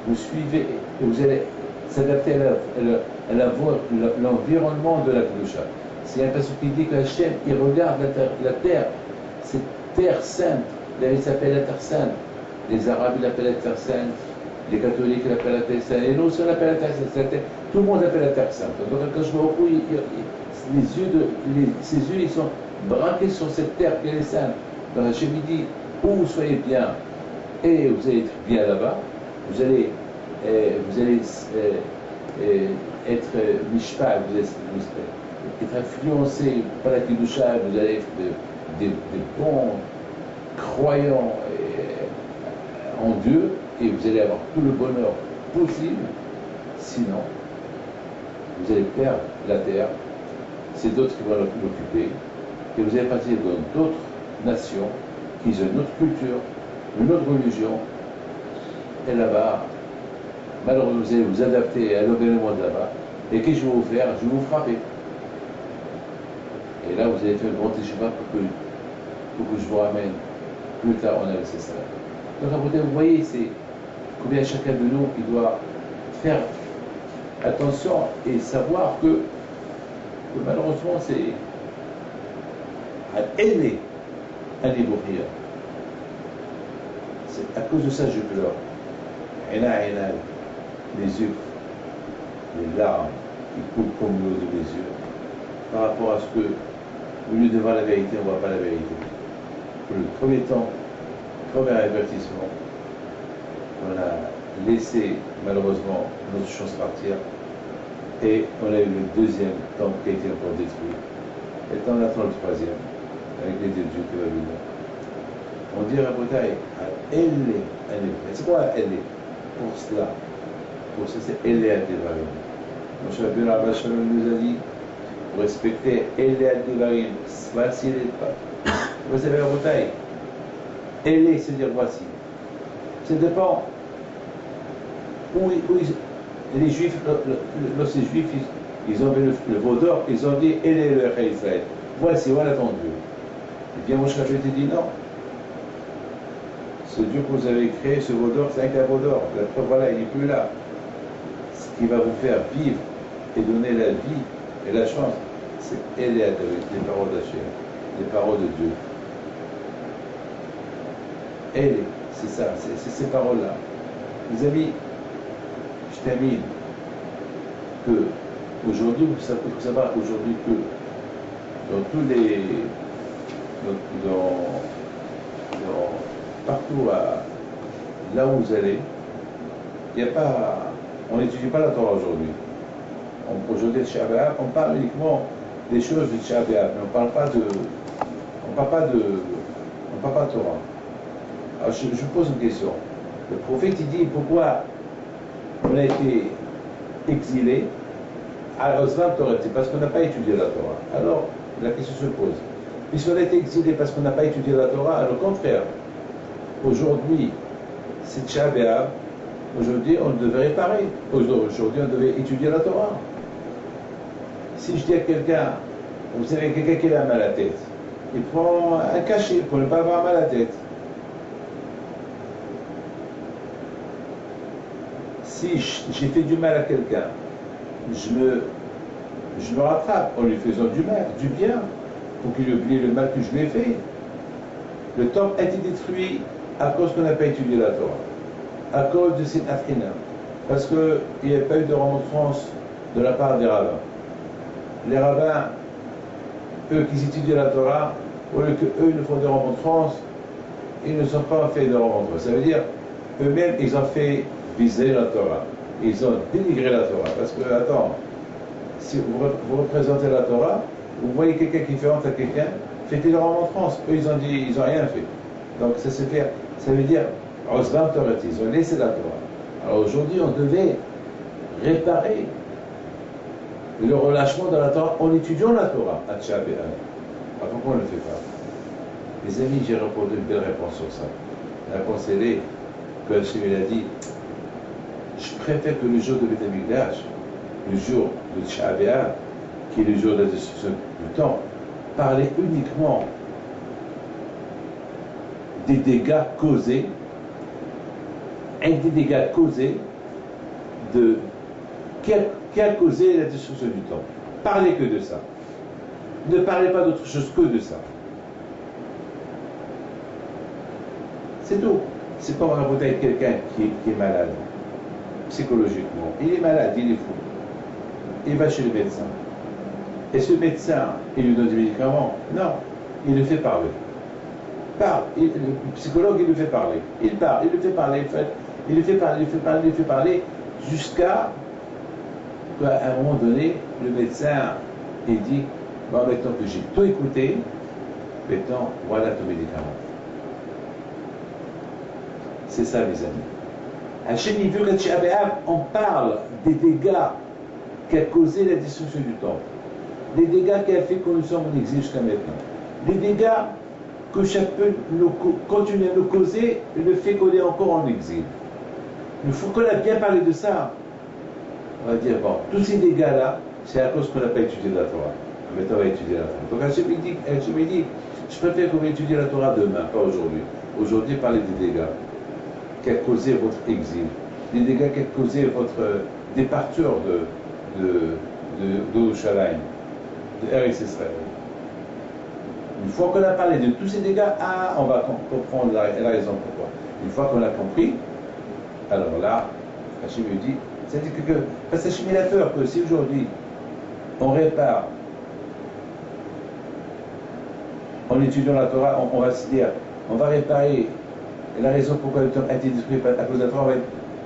vous suivez et vous allez s'adapter à l'environnement de la Kedusha. C'est un passage qui dit que Hachem, il regarde la terre, cette terre sainte, elle s'appelle la terre sainte. Les Arabes l'appellent la terre sainte, les catholiques l'appellent la terre sainte, et nous aussi on l'appelle la terre sainte. Tout le monde l'appelle la terre sainte. Donc quand je me repose, ses yeux ils sont braqués sur cette terre qui est sainte. Donc Hachem il dit, où vous soyez bien, et vous allez être bien là-bas, vous allez être mishpah, vous allez être influencé par la Kedusha, vous allez être des bons croyants en Dieu, et vous allez avoir tout le bonheur possible. Sinon, vous allez perdre la terre, c'est d'autres qui vont l'occuper, et vous allez partir dans d'autres nations qui ont une autre culture, une autre religion, et là-bas, malheureusement, vous allez vous adapter à l'environnement de là-bas, et qu'est-ce que je vais vous faire? Je vais vous frapper. Et là, vous allez faire le grand teshuva pour que je vous ramène plus tard en Eretz Israël. Donc, vous voyez, c'est combien chacun de nous qui doit faire attention et savoir que malheureusement, c'est elle est un évoqueur. C'est à cause de ça que je pleure. Les yeux, les larmes qui coulent comme l'eau de mes yeux, par rapport à ce que, au lieu de voir la vérité, on ne voit pas la vérité. Pour le premier temps, premier avertissement, on a laissé malheureusement notre chance partir, et on a eu le deuxième temple qui a été encore détruit, et on attend le troisième, avec les deux dieux qui va venir. On dit à Botaï, elle est. C'est quoi elle est? Pour cela, c'est elle est à Devarim. Moshe Rabbeinu Abba Shalom nous a dit, pour respecter elle est à Devarim, voici elle est pas. Vous savez à Botaï, elle est, c'est dire voici. Ça dépend où les Juifs, lorsque les Juifs, ils ont vu le veau d'or, ils ont dit elle est le Rei Israël. Voici, voilà ton Dieu. Et bien Moshe Rabbeinu dit non. Ce Dieu que vous avez créé, ce veau d'or, c'est un veau d'or. La preuve, voilà, il n'est plus là. Ce qui va vous faire vivre et donner la vie et la chance, c'est elle et les paroles d'Hachem. les paroles de Dieu. C'est ça, c'est ces paroles-là. Les amis, je termine que aujourd'hui, il faut savoir aujourd'hui que dans tous les, partout là où vous allez, il n'y a pas, on n'étudie pas la Torah aujourd'hui. Aujourd'hui, Shabbat, on parle uniquement des choses du Shabbat, mais on ne parle pas de Torah. Alors je pose une question. Le prophète il dit pourquoi on a été exilé à Oslam Torah, c'est parce qu'on n'a pas étudié la Torah. Alors la question se pose. Puisqu'on a été exilé parce qu'on n'a pas étudié la Torah, alors au contraire, aujourd'hui, c'est Shabbat, aujourd'hui on devait réparer. Aujourd'hui on devait étudier la Torah. Si je dis à quelqu'un, vous savez, quelqu'un qui a mal à la tête, il prend un cachet pour ne pas avoir mal à la tête. Si j'ai fait du mal à quelqu'un, je me rattrape en lui faisant du bien, pour qu'il oublie le mal que je lui ai fait. Le temple a été détruit à cause qu'on n'a pas étudié la Torah, à cause de cette Afrina, parce qu'il n'y a pas eu de remontrance de la part des rabbins. Les rabbins, eux qui étudient la Torah, au lieu qu'eux ne font des remontrances, ils ne sont pas fait de remontrances. Ça veut dire, eux-mêmes, ils ont fait viser la Torah. Ils ont dénigré la Torah. Parce que, attends, si vous représentez la Torah, vous voyez quelqu'un qui fait honte à quelqu'un, faites des remontrances. Eux, ils ont dit, ils n'ont rien fait. Donc, ça veut dire, Oslam Torah, ils ont laissé la Torah. Alors aujourd'hui, on devait réparer le relâchement de la Torah en étudiant la Torah à Tchab et à. Pourquoi on ne le fait pas? Les amis, j'ai répondu une belle réponse sur ça. La réponse est que Hachem a dit, je préfère que le jour de Beth Amikdash, le jour de Tchab et qui est le jour de la destruction du temps, parler uniquement des dégâts causés, et des dégâts causés de qui a causé la destruction du temps. Parlez que de ça. Ne parlez pas d'autre chose que de ça. C'est tout. C'est comme raconter avec quelqu'un qui est malade, psychologiquement. Il est malade, il est fou. Il va chez le médecin. Et ce médecin, il lui donne des médicaments? Non, il le fait parler. Parle. Le psychologue, il le fait parler. Il parle, il le fait parler, il le fait parler, il le fait parler, il le fait parler, jusqu'à un moment donné, le médecin, il dit, bon, maintenant que j'ai tout écouté, maintenant, voilà ton médicament. C'est ça, mes amis. Hachem, il veut qu'on parle des dégâts qu'a causé la destruction du temple. Des dégâts qui a fait que nous sommes en exil jusqu'à maintenant. Des dégâts que chacun continue à nous causer le fait qu'on est encore en exil. Il faut qu'on a bien parlé de ça. On va dire, bon, tous ces dégâts-là, c'est à cause qu'on n'a pas étudié la Torah. Maintenant, on va étudier la Torah. Donc, Hachem dit, je préfère qu'on va étudier la Torah demain, pas aujourd'hui. Aujourd'hui, parlez des dégâts qui a causé votre exil, des dégâts qui a causé votre départure de Yerushalayim, de Eretz Israël. Une fois qu'on a parlé de tous ces dégâts, on va comprendre la raison pourquoi. Une fois qu'on a compris, alors là, Hachem lui dit, c'est-à-dire que, parce que Hachem a peur que si aujourd'hui on répare, en étudiant la Torah, on va se dire, on va réparer, et la raison pourquoi le temps a été détruit à cause de la Torah,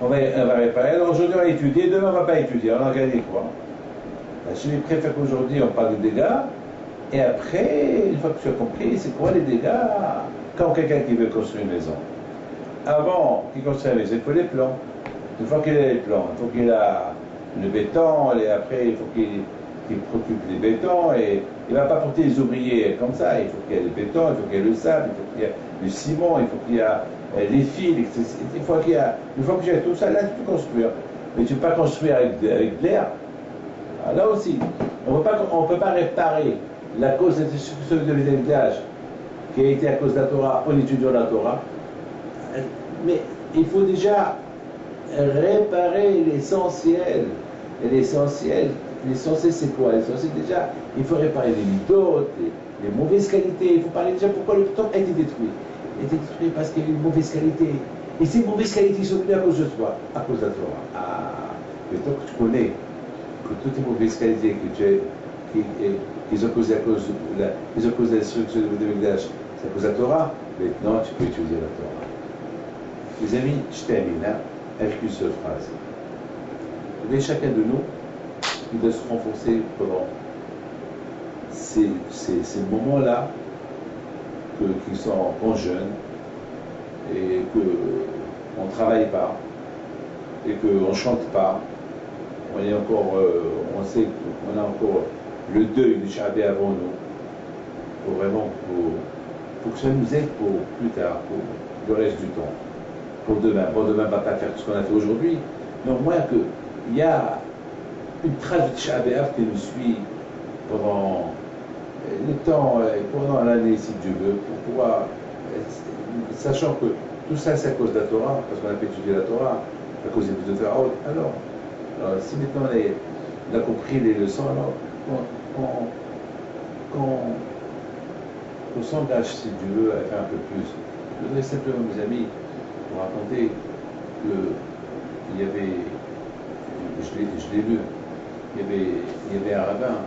on va réparer. Alors aujourd'hui on va étudier, demain on ne va pas étudier, on a gagné quoi? Hachem préfère qu'aujourd'hui on parle des dégâts, et après, une fois que tu as compris, c'est quoi les dégâts quand quelqu'un qui veut construire une maison? Avant qu'il construise une maison, il faut les plans. Une fois qu'il a les plans, il faut qu'il a le béton, et après il faut qu'il préoccupe les bétons, et il ne va pas porter les ouvriers comme ça, il faut qu'il y ait le béton, il faut qu'il y ait le sable, il faut qu'il y ait le ciment, il faut qu'il y ait les fils, une fois qu'il y a tout ça, là tu peux construire. Mais tu ne peux pas construire avec de l'air. Là aussi, on ne peut pas réparer la cause de la destruction de l'héritage qui a été à cause de la Torah en étudiant la Torah. Mais il faut déjà réparer l'essentiel. Et l'essentiel, L'essentiel, c'est quoi? L'essentiel, déjà, il faut réparer les midotes, les mauvaises qualités. Il faut parler déjà pourquoi le temple a été détruit. Il a été détruit parce qu'il y a eu une mauvaise qualité. Et ces mauvaises qualités sont venues à cause de toi, à cause de la Torah. Ah, le temps que tu connais que toutes les mauvaises qualités que tu as, qu'ils ont causées à cause de la destruction de Mikdash, c'est à cause de la Torah, maintenant tu peux utiliser la Torah. Les amis, je termine avec une seule phrase. Mais chacun de nous, il doit se renforcer pendant ces moments-là, qui sont en jeûne, et qu'on ne travaille pas, et qu'on ne chante pas. On est encore, on sait qu'on a encore le deuil du Shabbat avant nous. Pour vraiment, pour que ça nous aide pour plus tard, pour le reste du temps. Pour demain. Bon, demain, on ne va pas faire tout ce qu'on a fait aujourd'hui, mais au moins qu'il y a une trace de Shabbat qui nous suit pendant le temps, pendant l'année, si Dieu veut, pour pouvoir, sachant que tout ça, c'est à cause de la Torah, parce qu'on a fait étudier la Torah, à cause des de Pharaon. Alors, si maintenant on a compris les leçons, alors qu'on s'engage, si Dieu veut, à faire un peu plus. Je voudrais simplement, mes amis, vous raconter qu'il y avait, je l'ai lu, il y avait un rabbin,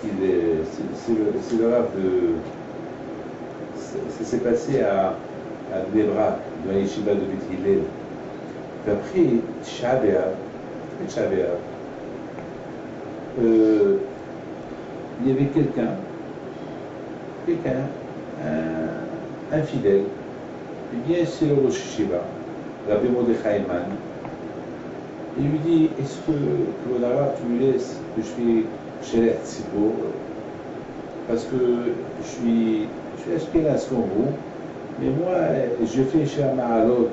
c'est le rab de. Ça s'est passé à Bnei Brak, dans la yeshiva de Beth Hillel. Puis après, Tisha B'Av, il y avait quelqu'un, un fidèle, il vient chez le Rosh Yeshiva, Rabbi Mordechai Mann, il lui dit, est-ce que, tu me laisses que je fais chez Tzipor, parce que je suis Ashkenaz comme vous, mais moi, je fais chez Ma'alot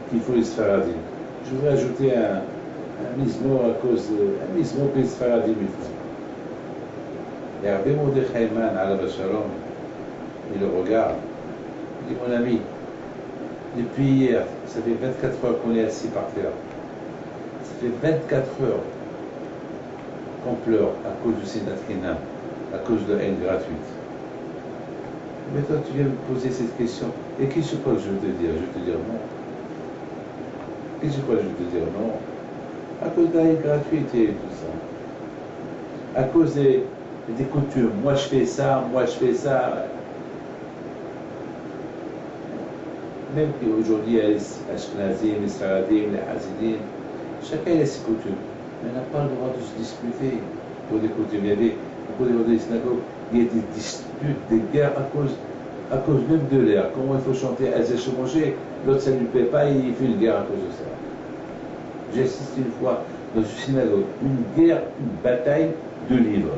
qu'il faut les Sfaradim. Je voudrais ajouter un mismor à cause un mismor que les Sfaradim il faut. Et Rabbi Mordechai Mann, alav shalom, il le regarde, il dit, mon ami, depuis hier, ça fait 24 heures qu'on est assis par terre. Ça fait 24 heures qu'on pleure à cause du Sinat Khinam, à cause de la haine gratuite. Mais toi, tu viens me poser cette question. Et qu'est-ce que je veux te dire? Je vais te dire non. Qu'est-ce que je vais te dire non? À cause de la haine gratuite et tout ça. À cause des coutumes. Moi, je fais ça, moi, je fais ça. Même qu'aujourd'hui, il y a les Ashkenazim, les Sfaradim, les Hasidim, chacun a ses coutumes. Mais on n'a pas le droit de se disputer pour des coutumes. Il y avait, au cours des synagogues, il y a des disputes, des guerres à cause même de l'air. Comment il faut chanter Azech Moshe, l'autre ça ne lui plaît pas et il fait une guerre à cause de ça. J'ai assisté une fois dans une synagogue, une guerre, une bataille de livres.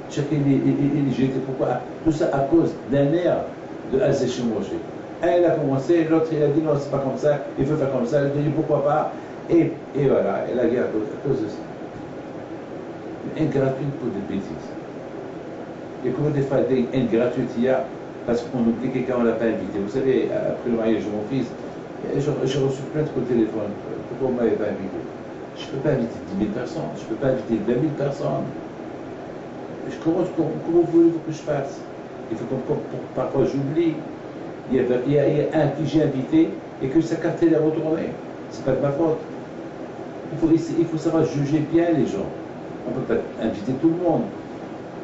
Chacun est jeté. Pourquoi? Tout ça à cause d'un air de Azech Moshe. Un il a commencé, l'autre il a dit non, c'est pas comme ça, il faut faire comme ça, il a dit pourquoi pas, et voilà, et la guerre à cause de ça. Une haine gratuite pour des bêtises. Et combien de fois des haines gratuites il y a parce qu'on oublie quelqu'un, on ne l'a pas invité. Vous savez, après le mariage de mon fils, j'ai reçu plein de coups de téléphone. Pourquoi on ne m'avait pas invité? Je ne peux pas inviter 10 000 personnes, je ne peux pas inviter 20 000 personnes. Comment voulez-vous que je fasse? Il faut que parfois j'oublie. Il y a un que j'ai invité et que sa carte est retournée. Ce n'est pas de ma faute. Il faut savoir juger bien les gens. On ne peut pas inviter tout le monde.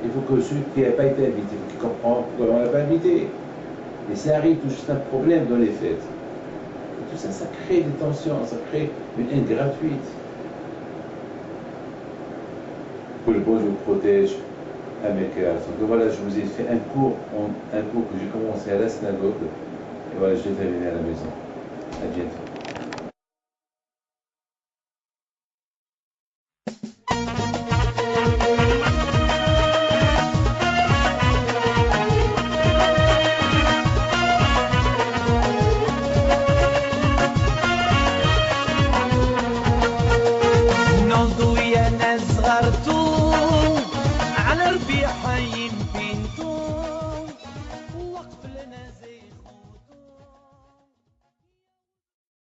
Il faut que celui qui n'a pas été invité, il faut qu'il comprenne pourquoi on ne l'a pas invité. Et ça arrive tout juste un problème dans les fêtes. Et tout ça, ça crée des tensions, ça crée une haine gratuite. Que le bon Dieu vous protège à mes cœurs. Donc voilà, je vous ai fait un cours que j'ai commencé à la synagogue. Et voilà, je l'ai terminé à la maison. À bientôt.